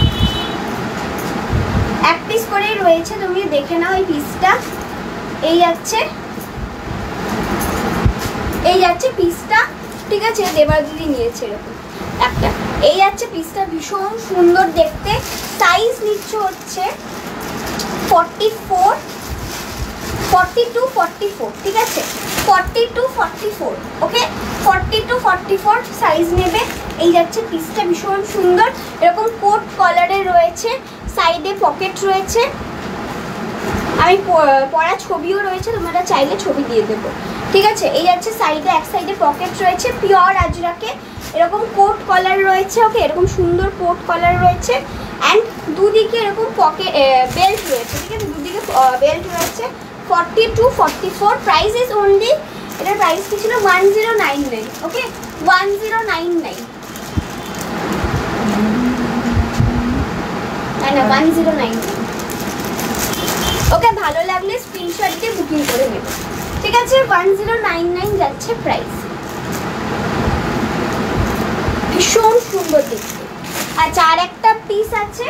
এক পিস করেই রয়েছে, তুমি দেখে নাও এই পিসটা। এই যাচ্ছে পিসটা, ঠিক আছে, দেবার দিদি নিয়েছে এরকম একটা, এই যাচ্ছে পিসটা, ভীষণ সুন্দর দেখতে। সাইজ নিচ্ছ হচ্ছে 44, 42, 44, ঠিক আছে, 42, 44, ওকে, 42, 44 সাইজ নেবে। এই যাচ্ছে পিসটা, ভীষণ সুন্দর, এরকম কোট কলারে রয়েছে, সাইডে পকেট রয়েছে, আমি পরা ছবিও রয়েছে, তোমরা চাইলে ছবি দিয়ে দেবো, ঠিক আছে। এই যাচ্ছে সাইডে, এক সাইডে পকেট রয়েছে, পিওর আজরাকে এরকম কোট কলার রয়েছে, ওকে, এরকম সুন্দর কোট কলার রয়েছে, অ্যান্ড দুদিকে এরকম পকেট বেল্ট রয়েছে, ঠিক আছে, দুদিকে বেল্ট রয়েছে। 42, 44, প্রাইস ইজ অনলি, এটার প্রাইস কি ছিল 1099, ওকে, 1099, না 1099, ওকে। ভালো লাগলে স্ক্রিনশট দিয়ে বুকিং করে নেবে, ঠিক আছে। 1099 যাচ্ছে প্রাইস, ভীষণ সুন্দর দেখতে। আচ্ছা আর একটা পিস আছে,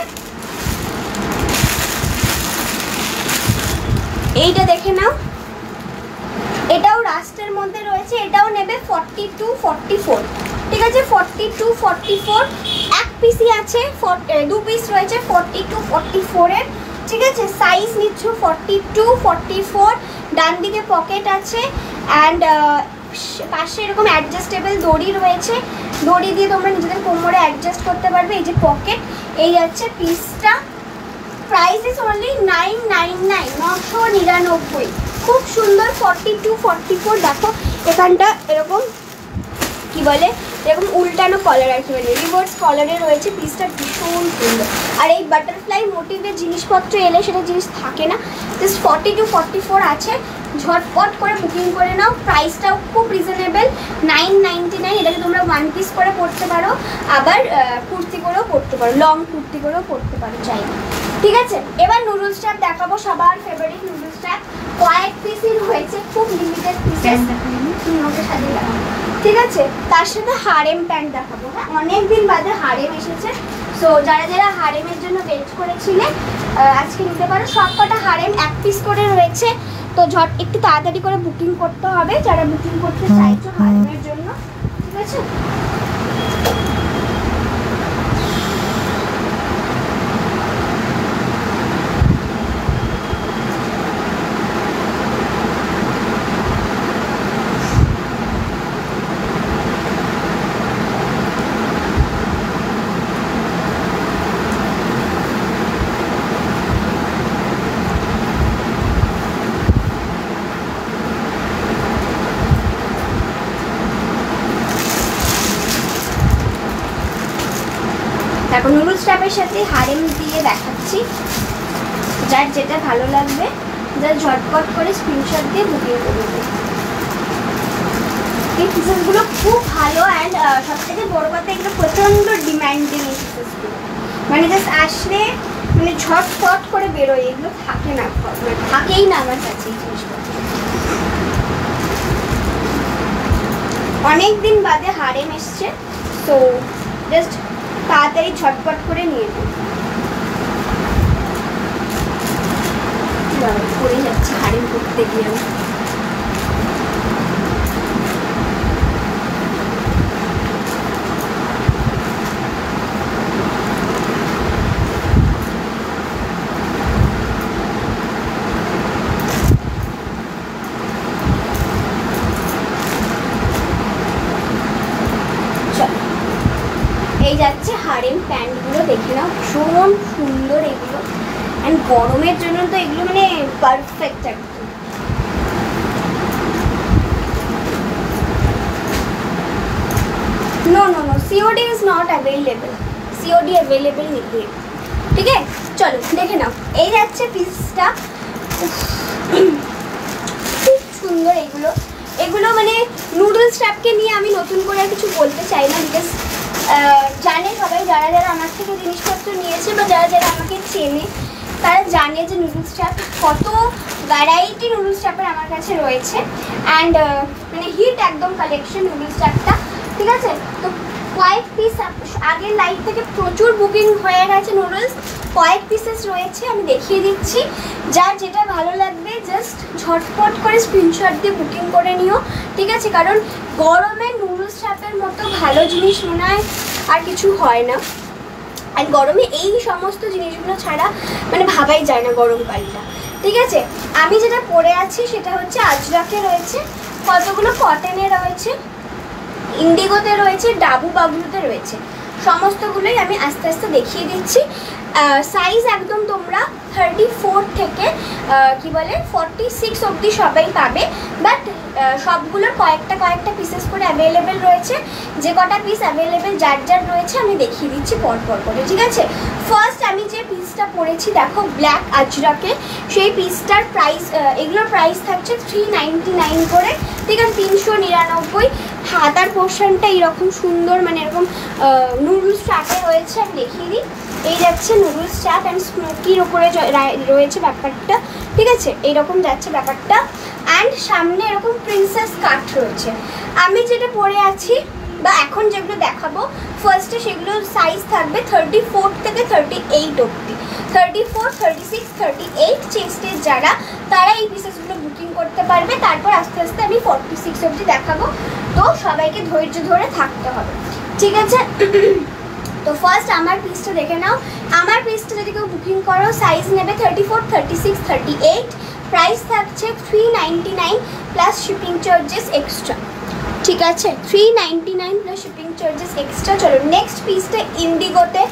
এইটা দেখে নাও, এটাও রাস্টের মধ্যে রয়েছে, এটাও নেবে 42, 44, ঠিক আছে। 42, 44 এক পিসই আছে, দু পিস রয়েছে 42, 44 এর, ঠিক আছে। সাইজ নিচ্ছ 42, 44, ডান দিকে পকেট আছে, অ্যান্ড পাশে এরকম অ্যাডজাস্টেবল দড়ি রয়েছে, দড়ি দিয়ে তোমরা নিজেদের কোমরে অ্যাডজাস্ট করতে পারবে। এই যে পকেট, এই যাচ্ছে পিসটা, প্রাইস ইজ অনলি 999, 999, খুব সুন্দর। 42, 44 দেখো এখানটা এরকম কি বলে, এরকম উল্টানো কলার আর কি, মানে রিভার্স কলারে রয়েছে, পিসটা ভীষণ সুন্দর। আর এই বাটারফ্লাই মোটিভের জিনিসপত্র এলে সেটা জিনিস থাকে না, জাস্ট 42, 44 আছে, ঝটপট করে বুকিং করে নাও। প্রাইসটাও খুব রিজনেবল, 999, এটাকে তোমরা ওয়ান পিস করে পরতে পারো, আবার কুর্তি করেও পরতে পারো, লং কুর্তি করেও পরতে পারো চাইলে, ঠিক আছে। এবার নুডলস ট্যাপ দেখাবো, সবার ফেভারিট নুডলস ট্যাপ, কয়েক পিসই রয়েছে, খুব লিমিটেড পিসেস, ওকে সাজিয়ে দেখাবো, ঠিক আছে, তার সাথে হারেম প্যান্ট দেখাবো। হ্যাঁ, অনেকদিন বাদে হারেম এসেছে। সো যারা যারা হারেমের জন্য ওয়েট করেছিলে আজকে নিতে পারো। সব কটা হারেম 1 পিস করে রয়েছে, তো একটু তাড়াতাড়ি করে বুকিং করতে হবে যারা বুকিং করতে চাইছো হারেমের জন্য। ঠিক আছে, তারপর নুডলস ট্র্যাপের সাথে হারেম দিয়ে দেখাচ্ছি। যার যেটা ভালো লাগবে যা ঝটপট করে স্ক্রিনশট দিয়ে বুকিং করে দেবে। এই পিসেসগুলো খুব ভালো অ্যান্ড সবথেকে বড় কথা এগুলো প্রচণ্ড ডিম্যান্ডিং এই পিসেসগুলো। মানে জাস্ট আসলে মানে ঝটপট করে বেরোয়, এগুলো থাকে না, মানে থাকেই না আমার কাছে এই জিনিসপত্র। অনেক দিন বাদে হারেম এসছে, তো জাস্ট তাড়াতাড়ি ঝটপট করে নিয়ে নেব। পড়ে যাচ্ছে হারেম করতে গিয়ে। এই যাচ্ছে হারেম প্যান্টগুলো, দেখে নাও ভীষণ সুন্দর এগুলো। অ্যান্ড গরমের জন্য তো এগুলো মানে পারফেক্ট একদম। No no no, COD is not available, COD available নেই। ঠিক আছে, চলো দেখে নাও। এই যাচ্ছে পিসটা, খুব সুন্দর এগুলো। এগুলো মানে নুডলস ট্র্যাপকে নিয়ে আমি নতুন করে আর কিছু বলতে চাই না, বিকজ জানে সবাই যারা যারা আমার থেকে জিনিসপত্র নিয়েছে বা যারা যারা আমাকে চেনে তারা জানে যে নুডলস ট্র্যাপ কত ভ্যারাইটি নুডলস ট্র্যাপের আমার কাছে রয়েছে। অ্যান্ড মানে হিট একদম কালেকশন নুডলস ট্র্যাপটা। ঠিক আছে, তো কয়েক পিস আগের লাইভ থেকে প্রচুর বুকিং হয়ে গেছে নুডলস, কয়েক পিসেস রয়েছে আমি দেখিয়ে দিচ্ছি। যার যেটা ভালো লাগবে জাস্ট ঝটপট করে স্ক্রিনশট দিয়ে বুকিং করে নিও। ঠিক আছে, কারণ গরমে নুডলস ট্র্যাপের মতো ভালো জিনিস মনে হয় আর কিছু হয় না। আর গরমে এই সমস্ত জিনিসগুলো ছাড়া মানে ভাবাই যায় না গরমকালটা। ঠিক আছে, আমি যেটা পরে আছি সেটা হচ্ছে আজরাকে রয়েছে, কতগুলো কটনে রয়েছে, ইন্ডিগোতে রয়েছে, ডাবু বাবলুতে রয়েছে। সমস্তগুলোই আমি আস্তে আস্তে দেখিয়ে দিচ্ছি। সাইজ একদম তোমরা 34 থেকে কি বলে 46 অবধি সবাই পাবে, বাট সবগুলোর কয়েকটা পিসেস করে অ্যাভেলেবেল রয়েছে। যে কটা পিস অ্যাভেলেবেল যার যার রয়েছে আমি দেখিয়ে দিচ্ছি পরপর করে। ঠিক আছে, ফার্স্ট আমি যে পিসটা পরেছি দেখো ব্ল্যাক আজরাকে, সেই পিসটার প্রাইস, এগুলোর প্রাইস থাকছে 399 করে। ঠিক আছে, 399। হাতার পোর্শনটা এইরকম সুন্দর, মানে এরকম নুডলস ট্র্যাপে রয়েছে। আমি দেখিয়ে দিই, এই যাচ্ছে নুডলস ট্র্যাপ অ্যান্ড স্মোকির ওপরে রয়েছে ব্যাপারটা। ঠিক আছে, এইরকম যাচ্ছে ব্যাপারটা। অ্যান্ড সামনে এরকম প্রিন্সেস কাট রয়েছে। আমি যেটা পরে আছি বা এখন যেগুলো দেখাবো ফার্স্টে সেগুলোর সাইজ থাকবে 34 থেকে 38 অবধি। 34, 36, 38 চেস্টের যারা তারা এই পিসেসগুলো বুকিং করতে পারবে। তারপর আস্তে আস্তে আমি 46 অবধি দেখাবো, তো সবাইকে ধৈর্য ধরে থাকতে হবে। ঠিক আছে, তো ফার্স্ট আমার পিসটা দেখে নাও। আমার পিসটা যদি কেউ বুকিং করো সাইজ নেবে 34, 36, 38। প্রাইস থাকছে 399 প্লাস শিপিং চার্জেস এক্সট্রা। ঠিক আছে, 399 প্লাস শিপিং চার্জেস এক্সট্রা। চলো নেক্সট পিসটা ইন্ডিগোতে।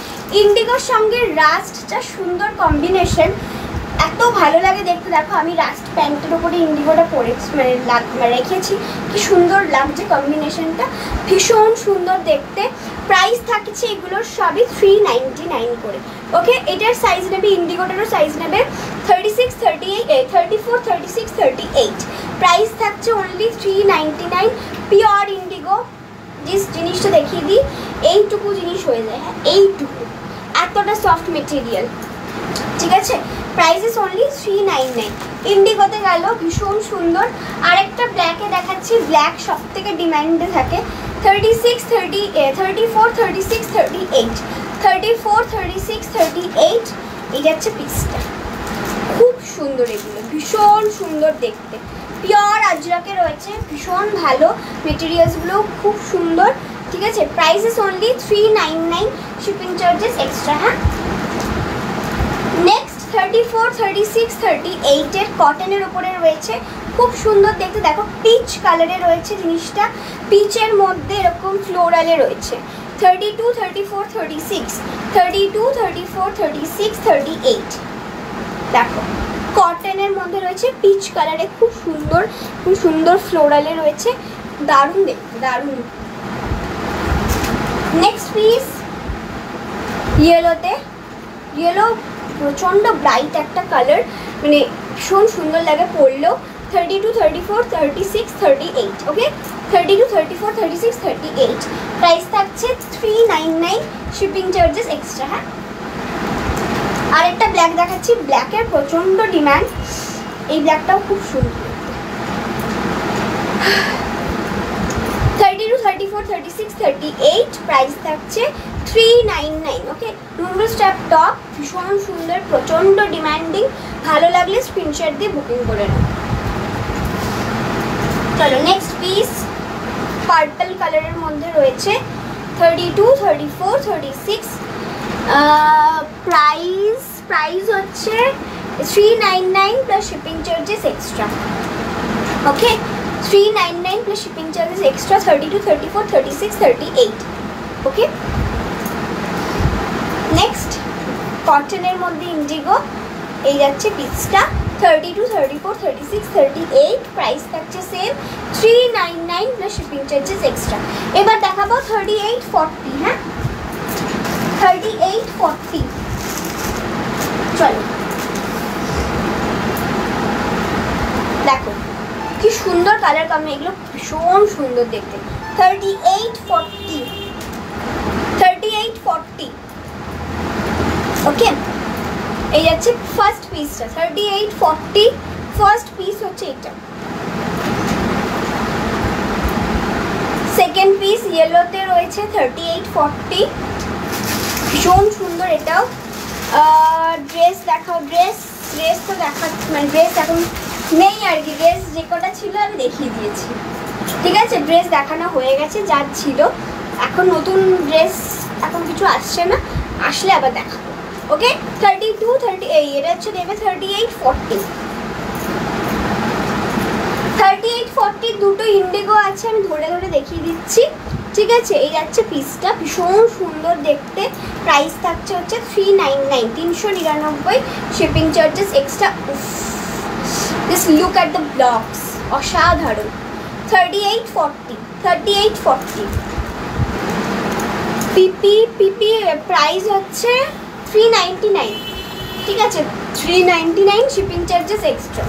ইন্ডিগোর সঙ্গে রাস্ট, যা সুন্দর কম্বিনেশন, এত ভালো লাগে দেখতে। দেখো আমি রাস্ট প্যান্টের ওপরে ইন্ডিগোটা পরেছি, মানে রেখেছি, কি সুন্দর লাগছে কম্বিনেশনটা, ভীষণ সুন্দর দেখতে। প্রাইস থাকছে এগুলোর সবই 399 করে। ওকে, এটার সাইজ নেবে, ইন্ডিগোটারও সাইজ নেবে 36, 38, 34, 36, 38। প্রাইস থাকছে অনলি 399। Pure Indigo. জিনিসটা দেখিয়ে দিই, এইটুকু জিনিস হয়ে যায়। হ্যাঁ, এইটুকু, এতটা সফট মেটেরিয়াল। ঠিক আছে, প্রাইস ইজ অনলি 399। ইন্ডিগোতে গেল, ভীষণ সুন্দর। আরেকটা ব্ল্যাকে দেখাচ্ছি, ব্ল্যাক সব থেকে ডিমান্ডে থাকে। 36, 30, 34, 36, 38, 34, 36, 38, এই যাচ্ছে পিসটা। খুব সুন্দর, এগুলো ভীষণ সুন্দর দেখতে, পিওর আজরাকে রয়েছে, ভীষণ ভালো মেটেরিয়ালসগুলো, খুব সুন্দর। ঠিক আছে, price is only 399, shipping charges extra. হ্যাঁ, নেক্সট 34, 36, 38 এর কটনের উপরে রয়েছে, খুব সুন্দর দেখতে। দেখো পিচ কালারে রয়েছে জিনিসটা, পিচের মধ্যে এরকম ফ্লোরালে রয়েছে। 32, 34, 36, 32, 34, 36, 38, দেখো কটনের মধ্যে রয়েছে, পিচ কালারে, খুব সুন্দর, খুব সুন্দর ফ্লোরালে রয়েছে, দারুণ দেখতে, দারুণ। নেক্সট পিস ইয়েলোতে, ইয়েলো প্রচণ্ড ব্রাইট একটা কালার, মানে ভীষণ সুন্দর লাগে পরলেও। 32, 34, 36, 38, ওকে, 32, 34, 36, 38, প্রাইস থাকছে 399, শিপিং চার্জেস এক্সট্রা। হ্যাঁ, আরেকটা ব্ল্যাক দেখাচ্ছি, ব্ল্যাকের প্রচণ্ড ডিমান্ড, এই ব্ল্যাকটাও খুব সুন্দর। 32, 34, 36, 38, প্রাইস থাকছে 399, ওকে। নুডল স্ট্র্যাপ টপ, ভীষণ সুন্দর, প্রচণ্ড ডিমান্ডিং, ভালো লাগলে স্ক্রিনশট দিয়ে বুকিং করে নাও। চলো নেক্সট পিস, পার্পল কালারের মধ্যে রয়েছে, 32, 34, 36, প্রাইস হচ্ছে 399 প্লাস শিপিং চার্জেস এক্সট্রা, ওকে, 399 প্লাস শিপিং চার্জেস এক্সট্রা, 32, 34, 36, 38, ওকে। নেক্সট কটনের মধ্যে ইন্ডিগো, এই যাচ্ছে পিসটা, 32, 34, 36, 38, প্রাইস থাকছে same 399 plus shipping charges extra. এবার দেখাবো 38, 40, হ্যাঁ 38, 40, চলো দেখো কি সুন্দর কালার কম্বিনেশন, এগুলো ভীষণ সুন্দর দেখতে। 38, 40, 38, 40, ওকে, এই যাচ্ছে ফার্স্ট পিসটা, 38, 40, ফার্স্ট পিস হচ্ছে এটা। সেকেন্ড পিস ইয়েলোতে রয়েছে, 38, 40, ভীষণ সুন্দর এটাও। ড্রেস দেখাও, ড্রেস তো দেখা, মানে ড্রেস এখন নেই আর কি, ড্রেস যে কটা ছিল আমি দেখিয়ে দিয়েছি, ঠিক আছে, ড্রেস দেখানো হয়ে গেছে যা ছিল, এখন নতুন ড্রেস এখন কিছু আসছে না, আসলে আবার দেখাবো, ওকে। 32, 38, এটা হচ্ছে দেবে 38, 40, 38, 40 দুটো ইন্ডিগো আছে, আমি ধরে ধরে দেখিয়ে দিচ্ছি, ঠিক আছে। এই যাচ্ছে পিসটা, ভীষণ সুন্দর দেখতে, প্রাইস থাকছে হচ্ছে 399, 399, shipping charges extra. Just look at the blocks, অসাধারণ। 38, 40, 38, 40, পিপি প্রাইস হচ্ছে 399, ঠিক আছে, 399, শিপিং চার্জেস এক্সট্রা।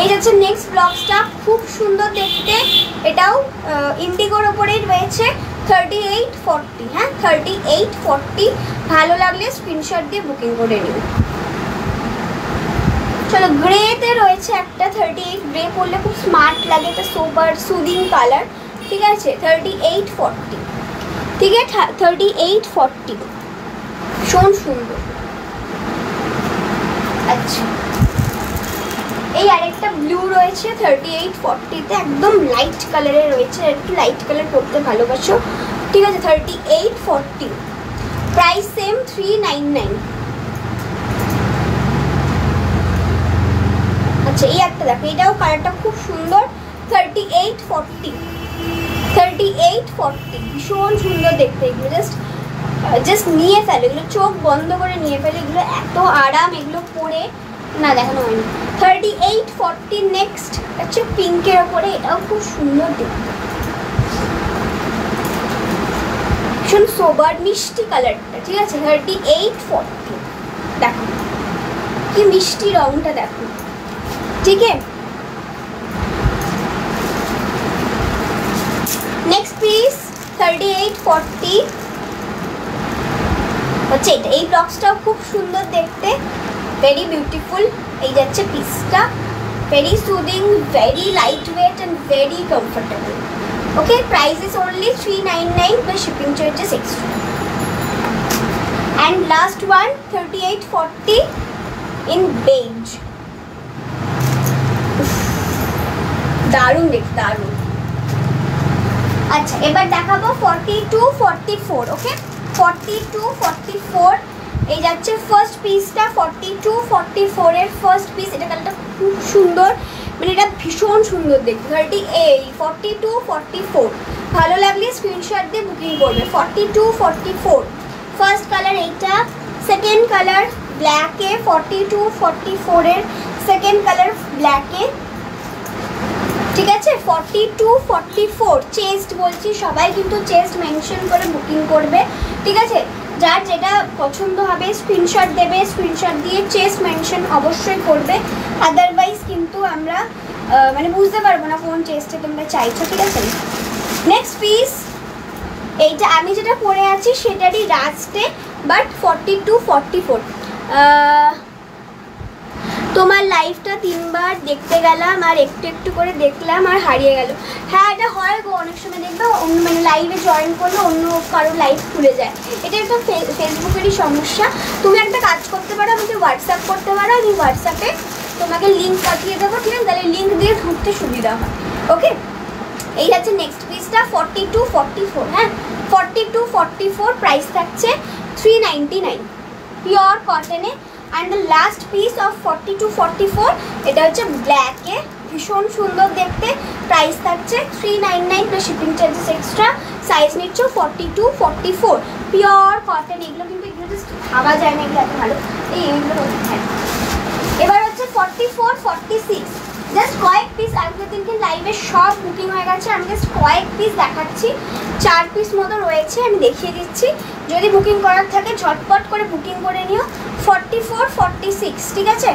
এই যাচ্ছে নেক্সট ব্লকসটা, খুব সুন্দর দেখতে, এটাও ইন্ডিগোর ওপরেই রয়েছে, 38, 40, হ্যাঁ 38, 40, ভালো লাগলে স্ক্রিনশট দিয়ে বুকিং করে নিন। চলো গ্রেতে রয়েছে একটা, 38, গ্রে পরলে খুব স্মার্ট লাগে, এটা সোবার সুদিং কালার, ঠিক আছে, 38, 40, ঠিক আছে, 38, 40, ভীষণ সুন্দর। আচ্ছা, এই আরেকটা ব্লু রয়েছে 38, 40-তে, একদম লাইট কালারে রয়েছে, একটু লাইট কালার পরতে ভালোবাসো, ঠিক আছে, 38, 40, প্রাইস সেম 399। আচ্ছা, এই একটা দেখো, এটাও কালারটা খুব সুন্দর, 38, 40, 38, 40, ভীষণ সুন্দর দেখতে, এগুলো জাস্ট নিয়ে ফেলে, এগুলো চোখ বন্ধ করে নিয়ে ফেলে, এগুলো এত আরাম, এগুলো পরে না দেখানো হয়নি। 38, 40, নেক্সট হচ্ছে পিঙ্কের ওপরে, এটাও খুব সুন্দর দেখতে, ভীষণ সোবার মিষ্টি কালারটা, ঠিক আছে, 38, 40, দেখো কি মিষ্টি রংটা দেখো, ঠিক আছে। নেক্সট পিস 38, 40, হচ্ছে এটা। এই ব্লকসটাও খুব সুন্দর দেখতে, ভেরি বিউটিফুল। এই যাচ্ছে পিসটা, very soothing, very light weight and very comfortable. Okay, price is only 399 plus shipping charges extra. And last one 3840 in beige. দারুণ দেখতে, দারুণ। আচ্ছা, এবার দেখাবো 4244। ওকে, 4244 এই যাচ্ছে ফার্স্ট পিসটা, 4244 এর ফার্স্ট পিস। এটা কালারটা খুব সুন্দর, মানে এটা ভীষণ সুন্দর দেখতে। 4244 ভালো লাগলে স্ক্রিনশট দিয়ে বুকিং করবে। 4244 ফার্স্ট কালার এইটা, সেকেন্ড কালার ব্ল্যাকে। 4244 এর সেকেন্ড কালার ব্ল্যাকে, ঠিক আছে। 4244 চেস্ট বলছি, সবাই কিন্তু চেস্ট মেনশন করে বুকিং করবে, ঠিক আছে। যার যেটা পছন্দ হবে স্ক্রিনশট দেবে, স্ক্রিনশট দিয়ে চেস্ট মেনশন অবশ্যই করবে, আদারওয়াইজ কিন্তু আমরা মানে বুঝতে পারবো না কোন চেস্টে তোমরা চাইছো, ঠিক আছে। নেক্সট পিস এইটা, আমি যেটা পরে আছি সেটারই রাস্টে, বাট 4244। তোমার লাইফটা 3 বার দেখতে গেলাম আর একটু একটু করে দেখলাম আর হারিয়ে গেল। হ্যাঁ, এটা হয় গো, অনেক সময় দেখবে অন্য মানে লাইভে জয়েন করলে অন্য কারো লাইভ খুলে যায়। এটা একটা ফেসবুকেরই সমস্যা। তুমি একটা কাজ করতে পারো, আমাকে হোয়াটসঅ্যাপ করতে পারো, আমি হোয়াটসঅ্যাপে তোমাকে লিঙ্ক পাঠিয়ে দেবো, ঠিক আছে। তাহলে লিঙ্ক দিয়ে ঢুকতে সুবিধা হয়। ওকে, এই হচ্ছে নেক্সট পিসটা 4244। হ্যাঁ, 4244 প্রাইস থাকছে 399 পিওর কটনে। And the last piece of 4244 এটা হচ্ছে ব্ল্যাকে, ভীষণ সুন্দর দেখতে, প্রাইস থাকছে 399 plus shipping charges extra. Size নিচ্ছ 4244 পিওর কটন। এগুলো কিন্তু এগুলো জাস্ট ভাবা যায় না, এগুলো এত ভালো। এইগুলো হ্যাঁ। এবার হচ্ছে 4446, জাস্ট কয়েক পিস। আজকের দিনকে লাইভে সব বুকিং হয়ে গেছে, আমি জাস্ট কয়েক পিস দেখাচ্ছি। 4 পিস মতো রয়েছে, আমি দেখিয়ে দিচ্ছি। যদি বুকিং করার থাকে ঝটপট করে বুকিং করে নিও। 4446, ঠিক আছে।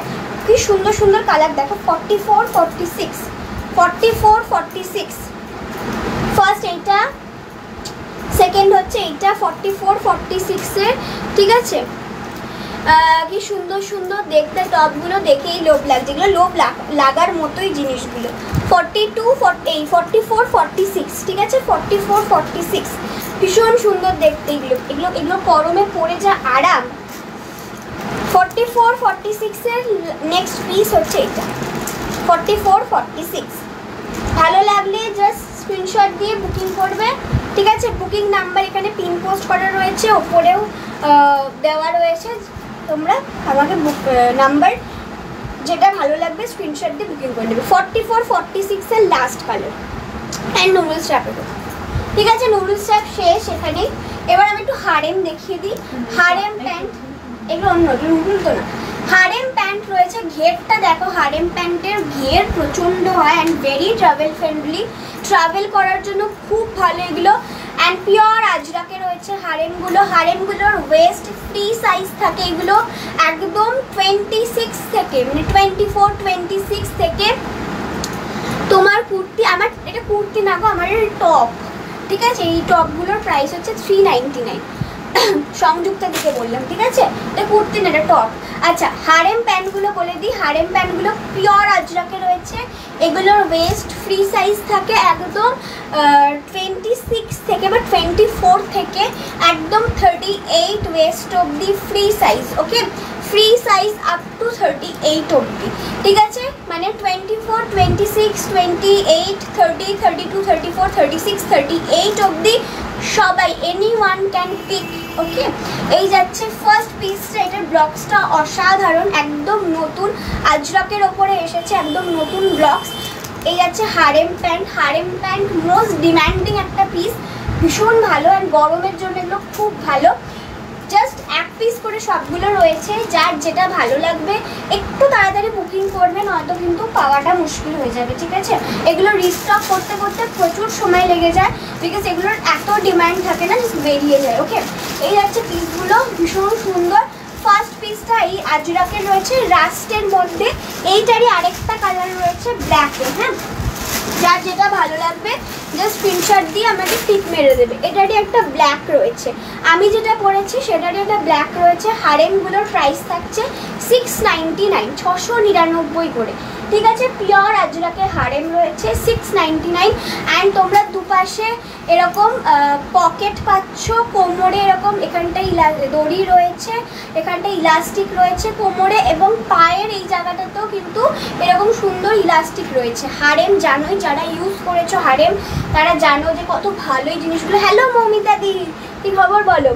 কি সুন্দর সুন্দর কালার দেখো। 4446 ফার্স্ট এইটা, সেকেন্ড হচ্ছে এইটা 4446 এর, ঠিক আছে। কি সুন্দর সুন্দর দেখতে, টপগুলো দেখেই লোভ লাগছে, এগুলো লোভ লাগার মতোই জিনিসগুলো। 4446, ঠিক আছে। 4446 ভীষণ সুন্দর দেখতে এগুলো, এগুলো এগুলো গরমে পরে যা আরাম। 4446 এর নেক্সট পিস হচ্ছে এটা 4446। ভালো লাগলে জাস্ট স্ক্রিনশট দিয়ে বুকিং করবে, ঠিক আছে। বুকিং নাম্বার এখানে পিন পোস্ট করা রয়েছে, ওপরেও দেওয়া রয়েছে। তোমরা আমাকে নাম্বার যেটা ভালো লাগবে স্ক্রিনশট দিয়ে বুকিং করে নেবে। 4446 এর লাস্ট কালার অ্যান্ড নুডলস ট্র্যাপে, ঠিক আছে। নুডলস ট্র্যাপ শেষ এখানেই। এবার আমি একটু হারেম দেখিয়ে দিই। হারেম প্যান্ট, এগুলো অন্য, নুডল তো না। হারেম প্যান্ট রয়েছে, ঘেরটা দেখো। হারেম প্যান্টের ঘের প্রচণ্ড হয় and very travel friendly, travel করার জন্য খুব ভালো এগুলো। অ্যান্ড পিওর আজরাকে রয়েছে হারেমগুলো। হারেমগুলোর ওয়েস্ট ফ্রি সাইজ থাকে, এগুলো একদম 26 থেকে মানে 24-26 থেকে তোমার কুর্তি। আমার এটা কুর্তি না গো, আমার টপ, ঠিক আছে। এই টপগুলোর প্রাইস হচ্ছে 399 সংযুক্ত দিকে বললাম, ঠিক আছে। এটা কুর্তি না, এটা টপ। আচ্ছা, হারেম প্যান্টগুলো বলে দিই। হারেম প্যান্টগুলো পিওর আজরাকে রয়েছে, এগুলোর ওয়েস্ট ফ্রি সাইজ থাকে একদম 26 থেকে বা 24 থেকে একদম 38 ওয়েস্ট অবধি free size. Okay, free size up to 38 অবধি, ঠিক আছে। মানে 24, 26, 28, 30, 32, 34, 36, 38 অবধি সবাই, এনি ওয়ান ক্যান পিক। ওকে, এই যাচ্ছে ফার্স্ট পিসটা। এটার ব্লকসটা অসাধারণ, একদম নতুন আজরকের ওপরে এসেছে, একদম নতুন ব্লকস। এই যাচ্ছে harem pant. Harem pant most demanding একটা পিস, ভীষণ ভালো অ্যান্ড গরমের জন্য এগুলো খুব ভালো। জাস্ট এক পিস করে সবগুলো রয়েছে, যার যেটা ভালো লাগবে একটু তাড়াতাড়ি বুকিং করবে, নয়তো কিন্তু পাওয়াটা মুশকিল হয়ে যাবে, ঠিক আছে। এগুলো রিস্টক করতে করতে প্রচুর সময় লেগে যায়, বিকজ এগুলোর এত ডিমান্ড থাকে না, জাস্ট বেরিয়ে যায়। ওকে, এই যাচ্ছে পিসগুলো, ভীষণ সুন্দর। ফার্স্ট পিসটা এই আজরাকের রয়েছে রাস্টের মধ্যে, এইটারই আরেকটা কালার রয়েছে ব্ল্যাকে। হ্যাঁ, যার যেটা ভালো লাগবে জাস্ট স্ক্রিনশট দিয়ে আমাকে টিক মেরে দেবে। এটারই একটা ব্ল্যাক রয়েছে, আমি যেটা পরেছি সেটারই একটা ব্ল্যাক রয়েছে। হারেমগুলোর প্রাইস থাকছে 699, 699 করে, ঠিক আছে। পিওর আজরাকের হারেম রয়েছে 699। অ্যান্ড তোমরা দুপাশে এরকম পকেট পাচ্ছ, কোমরে এরকম এখানটায় দড়ি রয়েছে, এখানটায় ইলাস্টিক রয়েছে কোমরে, এবং পায়ের এই জায়গাটাতেও কিন্তু এরকম সুন্দর ইলাস্টিক রয়েছে। হারেম জানোই, যারা ইউজ করেছো হারেম তারা জানো যে কত ভালো এই জিনিসগুলো। হ্যালো মৌমিতা দি, কি খবর বলো?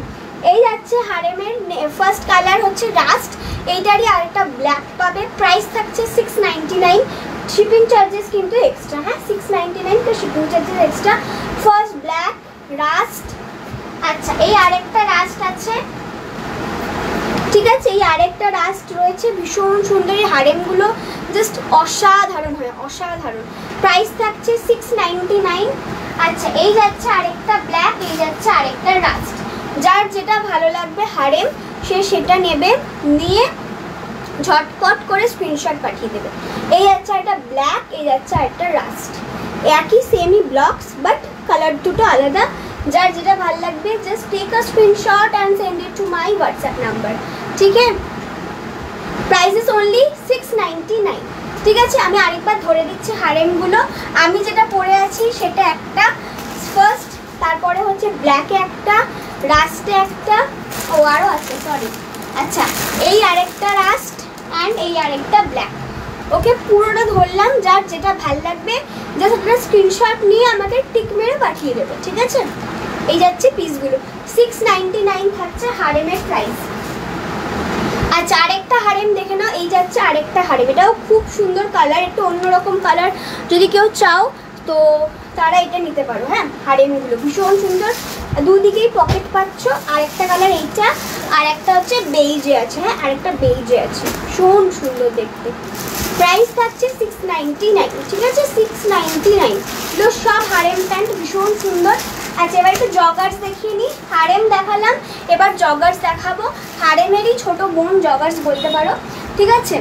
এই যাচ্ছে হারেমের ফার্স্ট কালার হচ্ছে রাস্ট, এইটারই আরেকটা ব্ল্যাক পাবে। প্রাইস থাকছে 699, শিপিং চার্জেস কিন্তু এক্সট্রা, হ্যাঁ 699 তো shipping charges extra. First black rust. আচ্ছা এই আরেকটা রাস্ট আছে, ঠিক আছে, এই আরেকটা রাস্ট রয়েছে, ভীষণ সুন্দর। এই হারেমগুলো জাস্ট অসাধারণ হয়, অসাধারণ। প্রাইস থাকছে 699। আচ্ছা এই যাচ্ছে আরেকটা ব্ল্যাক, এই যাচ্ছে আরেকটা রাস্ট। যার যেটা ভালো লাগবে হারেম সে সেটা নেবে, নিয়ে ঝটপট করে স্ক্রিনশট পাঠিয়ে দেবে। এই যাচ্ছে একটা ব্ল্যাক, এই যাচ্ছে একটা রাস্ট, একই সেমি ব্লকস বাট কালার দুটো আলাদা। যার যেটা ভালো লাগবে just take a screenshot and send it to my WhatsApp number, ঠিক আছে। প্রাইস ইজ অনলি 699, ঠিক আছে। আমি আরেকবার ধরে দিচ্ছি হারেমগুলো। আমি যেটা পরে আছি সেটা একটা ফার্স্ট, তারপরে হচ্ছে ব্ল্যাকে একটা, রাস্টে একটা, ও আরও আছে সরি। আচ্ছা এই আরেকটা রাস্ট অ্যান্ড এই আরেকটা ব্ল্যাক, ওকে পুরোটা ধরলাম। যার যেটা ভাল লাগবে জাস্ট আপনার স্ক্রিনশট নিয়ে আমাকে টিক মেরে পাঠিয়ে দেবে, ঠিক আছে। এই যাচ্ছে পিসগুলো, 699 থাকছে হারেমের প্রাইস। আচ্ছা আরেকটা হারেম দেখে নাও, এই যাচ্ছে আরেকটা হারেম, এটাও খুব সুন্দর কালার, একটু অন্যরকম কালার। যদি কেউ চাও তো তারা এটা নিতে পারো, হ্যাঁ। হারেমগুলো ভীষণ সুন্দর, দুদিকেই পকেট পাচ্ছ। আরেকটা কালার এইটা, আর একটা হচ্ছে বেইজে আছে, হ্যাঁ আরেকটা বেইজে আছে, ভীষণ সুন্দর দেখতে। প্রাইস থাকছে 699, ঠিক আছে 699। এগুলো সব হারেম প্যান্ট, ভীষণ সুন্দর। আচ্ছা এবার একটু জগার্স দেখিয়ে নিই। হারেম দেখালাম, এবার জগার্স দেখাবো। হারেমেরই ছোট বোন জগার্স বলতে পারো, ঠিক আছে।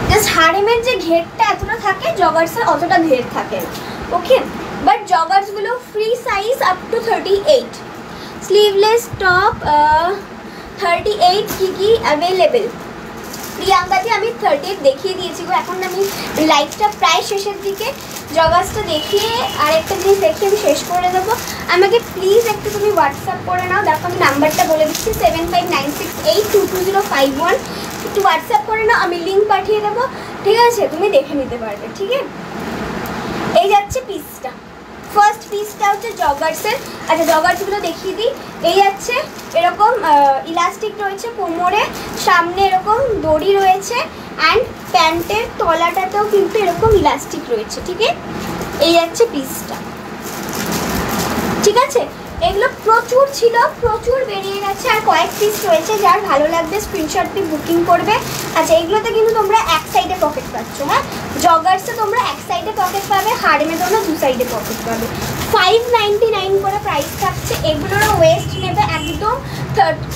জাস্ট হারেমের যে ঘেরটা এতটা থাকে, জগার্সের অতটা ঘের থাকে, ওকে। বাট জগার্সগুলো free size up to 38, sleeveless top 38 কি অ্যাভেলেবেল। প্রিয়াঙ্কাতে আমি 38 দেখিয়ে দিয়েছি গো, এখন আমি লাইভটা প্রায় শেষের দিকে। জগার্সটা দেখিয়ে আরেকটা জিনিস দেখিয়ে আমি শেষ করে দেবো। আমাকে প্লিজ একটু তুমি হোয়াটসঅ্যাপ করে নাও, দেখো আমি নাম্বারটা বলে দিচ্ছি 7596822051। একটু হোয়াটসঅ্যাপ করে নাও, আমি লিঙ্ক পাঠিয়ে দেবো, ঠিক আছে, তুমি দেখে নিতে পারবে, ঠিক আছে। এই যাচ্ছে পিসটা, ফার্স্ট পিসটা হচ্ছে জগার্সের। আচ্ছা জগার্সগুলো দেখিয়ে দিই। এই যাচ্ছে এরকম ইলাস্টিক রয়েছে কোমরে, সামনে এরকম দড়ি রয়েছে, অ্যান্ড প্যান্টের তলাটাতেও কিন্তু এরকম ইলাস্টিক রয়েছে, ঠিক আছে। এই যাচ্ছে পিসটা, ঠিক আছে। এগুলো প্রচুর ছিল, প্রচুর বেরিয়ে গেছে, আর কয়েক পিস রয়েছে। যার ভালো লাগবে স্ক্রিনশট দিয়ে বুকিং করবে। আচ্ছা এগুলোতে কিন্তু তোমরা এক সাইডে পকেট পাচ্ছ, হ্যাঁ। জগার্সে তোমরা এক সাইডে পকেট পাবে, হারেমে তোমরা দু সাইডে পকেট পাবে। 599 করে প্রাইস থাকছে। এগুলোরও ওয়েস্ট নেবে একদম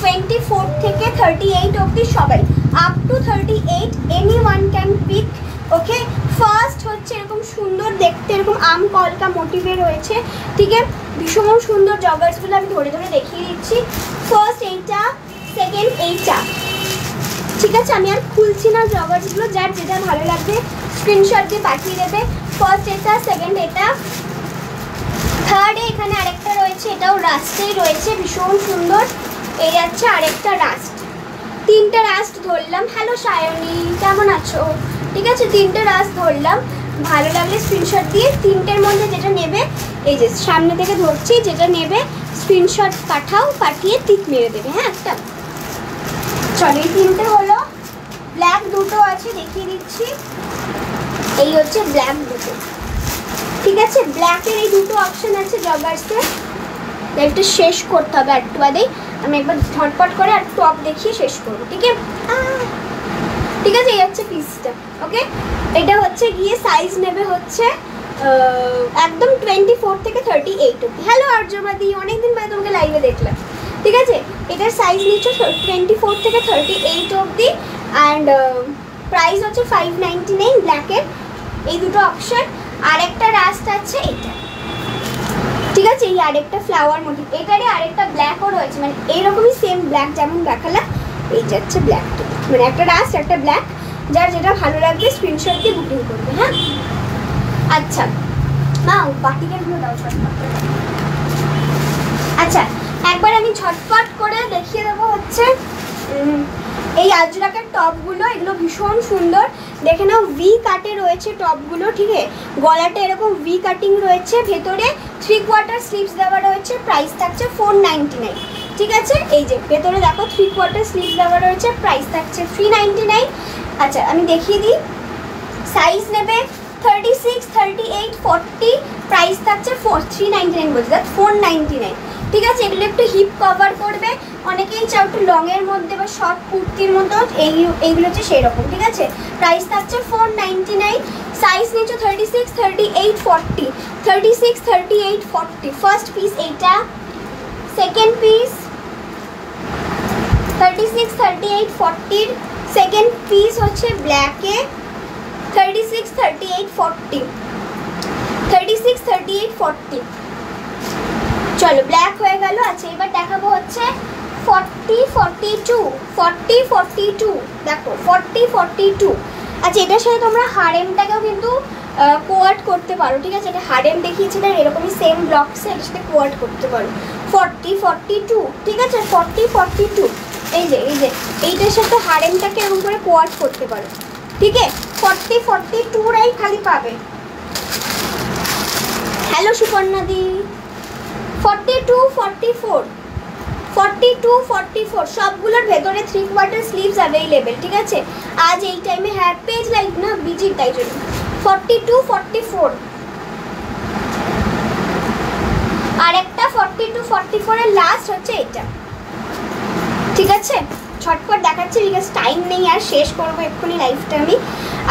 24 থেকে 38 অবধি, সবাই up to 38, any one can pick, okay. First হচ্ছে এরকম সুন্দর দেখতে, এরকম আম কলকা মোটিভে রয়েছে, ঠিক আছে, ভীষণ সুন্দর। জগার্সগুলো আমি ধরে ধরে দেখিয়ে দিচ্ছি। ফার্স্ট এইটা, সেকেন্ড এইটা, ঠিক আছে। আমি আর খুলছি না জগার্সগুলো, যার যেটা ভালো লাগবে স্ক্রিনশট দিয়ে পাঠিয়ে দেবে। ফার্স্ট এটা, সেকেন্ড এটা, থার্ডে এখানে আরেকটা রয়েছে, এটাও রাস্টেই রয়েছে, ভীষণ সুন্দর। এই যাচ্ছে আরেকটা রাস্ট, তিনটে রাস্ট ধরলাম। হ্যালো সায়নী, কেমন আছো? ঠিক আছে, তিনটে রাস্ট ধরলাম। ভালো লাগলে স্ক্রিনশট দিয়ে তিনটের মধ্যে যেটা নেবে, এই যে সামনে থেকে ধরছি, যেটা নেবে স্ক্রিনশট পাঠাও, পাঠিয়ে টিক মেরে দেবে, হ্যাঁ একটা। চলো এই তিনটে হলো। ব্ল্যাক দুটো আছে, দেখিয়ে দিচ্ছি। এই হচ্ছে ব্ল্যাক দুটো, ঠিক আছে। ব্ল্যাকের এই দুটো অপশন আছে জগার্সে। একটু শেষ করতে হবে একটু বাদেই, আমি একবার ঝটপট করে আর টপ দেখিয়ে শেষ করবো, ঠিক আছে। ঠিক আছে, এই হচ্ছে পিসটা, ওকে। এটা হচ্ছে গিয়ে সাইজ নেবে হচ্ছে একদম 24 থেকে 38 অবধি। হ্যালো আর্যবাদী, অনেকদিন পরে তোমাকে লাইভে দেখলাম, ঠিক আছে। এটার সাইজ নিচ্ছে 24 থেকে 38 অবধি, অ্যান্ড প্রাইস হচ্ছে 599 ব্ল্যাকের। এই দুটো অপশন। আরেকটা রাস্ট আছে এটা, ঠিক আছে, এই আরেকটা ফ্লাওয়ার মোটিভ, এটারই আরেকটা ব্ল্যাকও রয়েছে, মানে এইরকমই সেম ব্ল্যাক যেমন দেখালাম, এই যে হচ্ছে ব্ল্যাকটা, মানে একটা রাস্ট একটা ব্ল্যাক, যার যেটা ভালো লাগবে স্ক্রিনশট দিয়ে বুকিং করবে। হ্যাঁ আচ্ছা মা বাটিকেরগুলো দাও ঝটপট করে। আচ্ছা একবার আমি ঝটপট করে দেখিয়ে দেবো হচ্ছে এই আজরাকের টপগুলো, এগুলো ভীষণ সুন্দর, দেখে নাও ভি কাটে রয়েছে টপগুলো, ঠিক আছে, গলাটা এরকম ভি কাটিং রয়েছে, ভেতরে 3/4 স্লিভস দেওয়া রয়েছে, প্রাইস থাকছে 499, ঠিক আছে, এই যে ভেতরে দেখো 3/4 স্লিভস দেওয়া রয়েছে, প্রাইস থাকছে 399। আচ্ছা আমি দেখিয়ে দিই, সাইজ নেবে 36, 38, 40, প্রাইস থাকছে 399 বলছে, 499, ঠিক আছে। এগুলো একটু হিপ কভার করবে, অনেকেই চাও একটু লংয়ের মধ্যে বা শর্ট কুর্তির মতো, এইগুলো হচ্ছে সেই রকম, ঠিক আছে, প্রাইস থাকছে 499। সাইজ নিচ্ছে 36, 38, 40, 36, 38, 40, ফার্স্ট পিস এইটা, সেকেন্ড পিস 36, 38, 40, সেকেন্ড পিস হচ্ছে ব্ল্যাকে 36, 38, 40, 36, 38, 40, চলো ব্ল্যাক হয়ে গেল। আচ্ছা এবার দেখাবো হচ্ছে 40, 42, 40, 42, দেখো 40, 42। আচ্ছা এটার সাথে তোমরা হারেমটাকেও কিন্তু কোয়ার্ড করতে পারো, ঠিক আছে, এটা হারেম দেখিয়েছিলাম এরকমই সেম ব্লকসে, এটার সাথে কোয়ার্ড করতে পারো 40, 42, ঠিক আছে, 40, 42, এই যে এইটার সাথে হারেমটাকে এরকম করে কোয়ার্ড করতে পারো, ঠিক আছে, 40, 42 রাই খালি পাবে। হ্যালো সুপর্ণাদি, 42, 44, 42, 44 সবগুলোর ভেতরে 3/4 স্লিভস অ্যাভেলেবেল, ঠিক আছে, আজ এই টাইমে হ্যাঁ পেজ লাইক না বিজি তাই জন্য। 42, 44 আর একটা 42, 44 এর লাস্ট হচ্ছে এটা, ঠিক আছে, ছটপট দেখাচ্ছি বিকজ টাইম নেই আর, শেষ করবো এক্ষুনি লাইফটা আমি।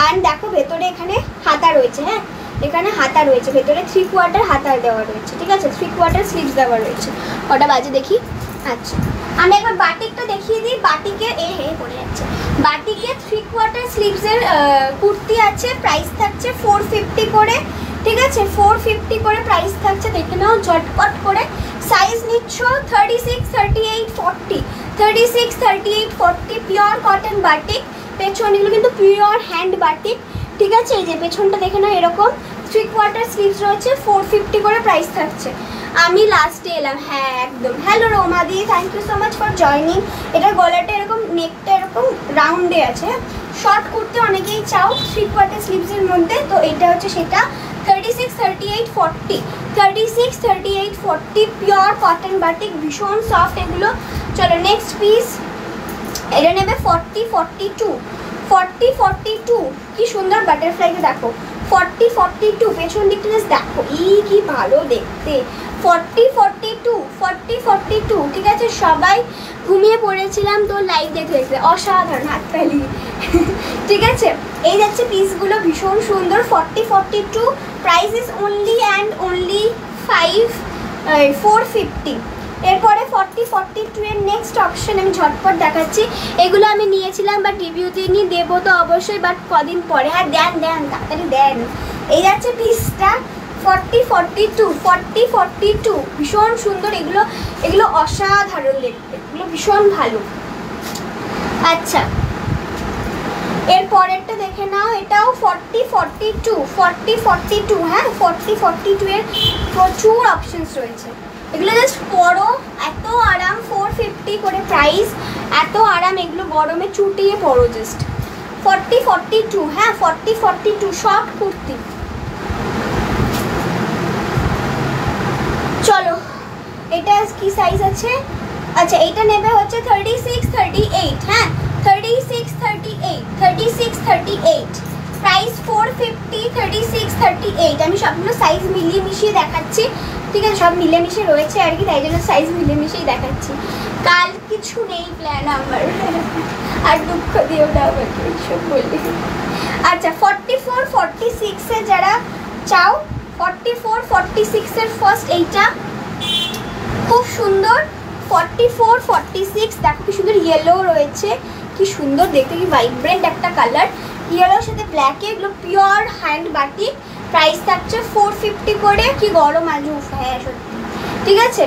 আর দেখো ভেতরে এখানে হাতা রয়েছে, হ্যাঁ এখানে হাতা রয়েছে, ভেতরে 3/4 হাতা দেওয়া রয়েছে, ঠিক আছে, 3/4 স্লিভস দেওয়া রয়েছে। ওটা বাজে দেখি। আচ্ছা আমি একবার বাটিকটা দেখিয়ে দিই, বাটিকে পড়ে যাচ্ছে, বাটিকে 3/4 স্লিভসের কুর্তি আছে, প্রাইস থাকছে 450 করে, ঠিক আছে, 450 করে প্রাইস থাকছে, দেখে নাও ঝটপট করে। সাইজ নিচ্ছ 36, 38, 40, 36, 38, 40, পিওর কটন বাটিক, পেছন এগুলো কিন্তু পিওর হ্যান্ড বাটিক, ঠিক আছে, এই যে পেছনটা দেখে নাও এরকম 3/4 স্লিভস রয়েছে, 450 করে প্রাইস থাকছে। আমি লাস্টে এলাম, হ্যাঁ একদম। Hello Romadi, thank you so much for joining. এটার গলাটা এরকম, নেকটা এরকম রাউন্ডে আছে, শর্ট কুর্তি অনেকেই চাও 3/4 স্লিভসের মধ্যে, তো এটা হচ্ছে সেটা। 36, 38, 40, 36, 38, 40, পিওর কটন বাটিক, ভীষণ সফট এগুলো। চলো নেক্সট পিস, এটা নেবে 40, 42, 40, 42, কি সুন্দর বাটারফ্লাইকে দেখো, 40, 42, পেছন দিকটা জাস্ট দেখো কি ভালো দেখতে, 40, 42, 40, 42, ঠিক আছে, সবাই ঘুমিয়ে পড়েছিলাম তো লাইভ দেখতে দেখতে, অসাধারণ হাততালি ঠিক আছে, এই যাচ্ছে পিসগুলো ভীষণ সুন্দর। 40, 42, price is only and only 450। এরপরে 40, 42 এর নেক্সট অপশন আমি ঝটপট দেখাচ্ছি, এগুলো আমি নিয়েছিলাম বাট রিভিউ দিইনি, দেবো তো অবশ্যই বাট কদিন পরে, হ্যাঁ দেন তাড়াতাড়ি দেন। এই যাচ্ছে পিসটা 40, 42, 40, 42, ভীষণ সুন্দর, এগুলো অসাধারণ দেখতে, এগুলো ভীষণ ভালো। আচ্ছা এর পরেরটা দেখে নাও, এটাও 40, 42, 40, 42, হ্যাঁ 40, 42 এর প্রচুর অপশনস রয়েছে, এগুলো জাস্ট পরো, এত আরাম, 450 করে প্রাইস, এত আরাম, এগুলো গরমে চুটিয়ে পরো জাস্ট। 40, 42, হ্যাঁ 40, 42 শর্ট কুর্তি। চলো এটা কি সাইজ আছে, আচ্ছা এইটা নেবে হচ্ছে 36, 38, হ্যাঁ 36, 38, 36, 38, প্রাইস 450, 36, 38। আমি সবগুলো সাইজ মিলিয়ে মিশিয়ে দেখাচ্ছি, ঠিক আছে, সব মিলেমিশে রয়েছে আর কি, তাই জন্য সাইজ মিলেমিশেই দেখাচ্ছি। কাল কিছু নেই প্ল্যান আমার আর দুঃখ দিও না আমাকে এইসব বললে। আচ্ছা 44, 46 এ যারা চাও, 44, 46 এর ফার্স্ট এইটা খুব সুন্দর, 44, 46 দেখো কি সুন্দর ইয়েলো রয়েছে, কি সুন্দর দেখতে, কি ভাইব্রেন্ট একটা কালার, ইয়েলোর সাথে ব্ল্যাকে, এগুলো পিওর হ্যান্ড বাটিক, প্রাইস থাকছে 450 করে। কি গরম আজ, হ্যাঁ সত্যি। ঠিক আছে,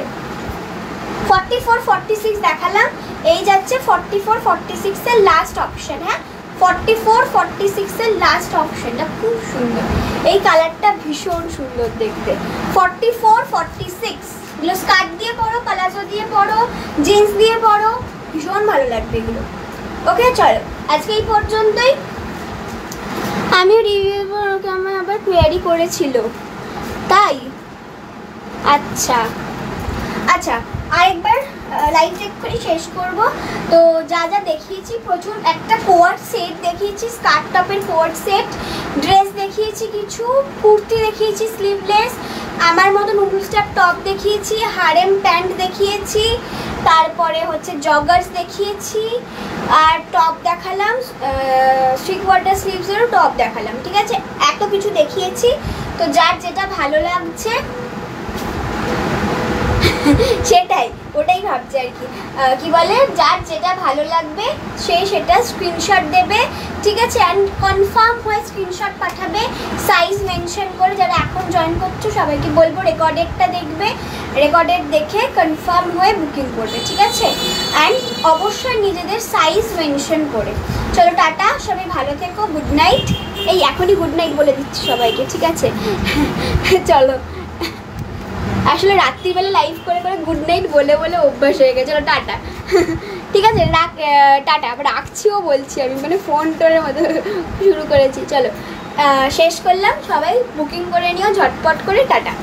44 46 দেখালাম, এই যাচ্ছে 44 46 এর লাস্ট অপশন। হ্যাঁ, 44 46 এর লাস্ট অপশনটা খুব সুন্দর, এই কালারটা ভীষণ সুন্দর দেখতে। 44 46 এগুলো স্কার্ট দিয়ে পরো, প্লাজো দিয়ে পরো, জিন্স দিয়ে পরো, ভীষণ ভালো লাগবে এগুলো। ওকে চলো, আজকে এই পর্যন্তই। আমি রিভিউ ওকে আমার আবার কোয়ারি করেছিল তাই। আচ্ছা আচ্ছা, আরেকবার লাইভ চেক করে শেষ করব। তো যা যা দেখিয়েছি, প্রচুর একটা কোয়ার্ড সেট দেখিয়েছি, স্কার্ট টপের কোয়ার্ড সেট, ড্রেস দেখিয়েছি, কিছু কুর্তি দেখিয়েছি স্লিভলেস, আমার মতো নুডলস টাইপ টপ দেখিয়েছি, হারেম প্যান্ট দেখিয়েছি, তারপরে হচ্ছে জগার্স দেখিয়েছি, আর টপ দেখালাম, থ্রি কোয়ার্টার স্লিভসেরও টপ দেখালাম। ঠিক আছে, এত কিছু দেখিয়েছি। তো যার যেটা ভালো লাগছে সেটাই, ওটাই ভাবছি আর কি। কি বলে, যার যেটা ভালো লাগবে সে সেটা স্ক্রিনশট দেবে। ঠিক আছে, অ্যান্ড কনফার্ম হয়ে স্ক্রিনশট পাঠাবে সাইজ মেনশন করে। যারা এখন জয়েন করছো সবাইকে বলবো রেকর্ডেডটা দেখবে, রেকর্ডেড দেখে কনফার্ম হয়ে বুকিং করবে। ঠিক আছে, অ্যান্ড অবশ্যই নিজেদের সাইজ মেনশন করে। চলো টাটা, সবাই ভালো থেকো, গুড নাইট। এই এখনই গুড নাইট বলে দিচ্ছি সবাইকে। ঠিক আছে চলো, আসলে রাত্রিবেলা লাইভ করে করে গুড নাইট বলে বলে অভ্যাস হয়ে গেছে। চলো টাটা ঠিক আছে, টাটা। আবার রাখছিও বলছি আমি, মানে ফোন টোনের মতো শুরু করেছি। চলো শেষ করলাম, সবাই বুকিং করে নিও ঝটপট করে। টাটা।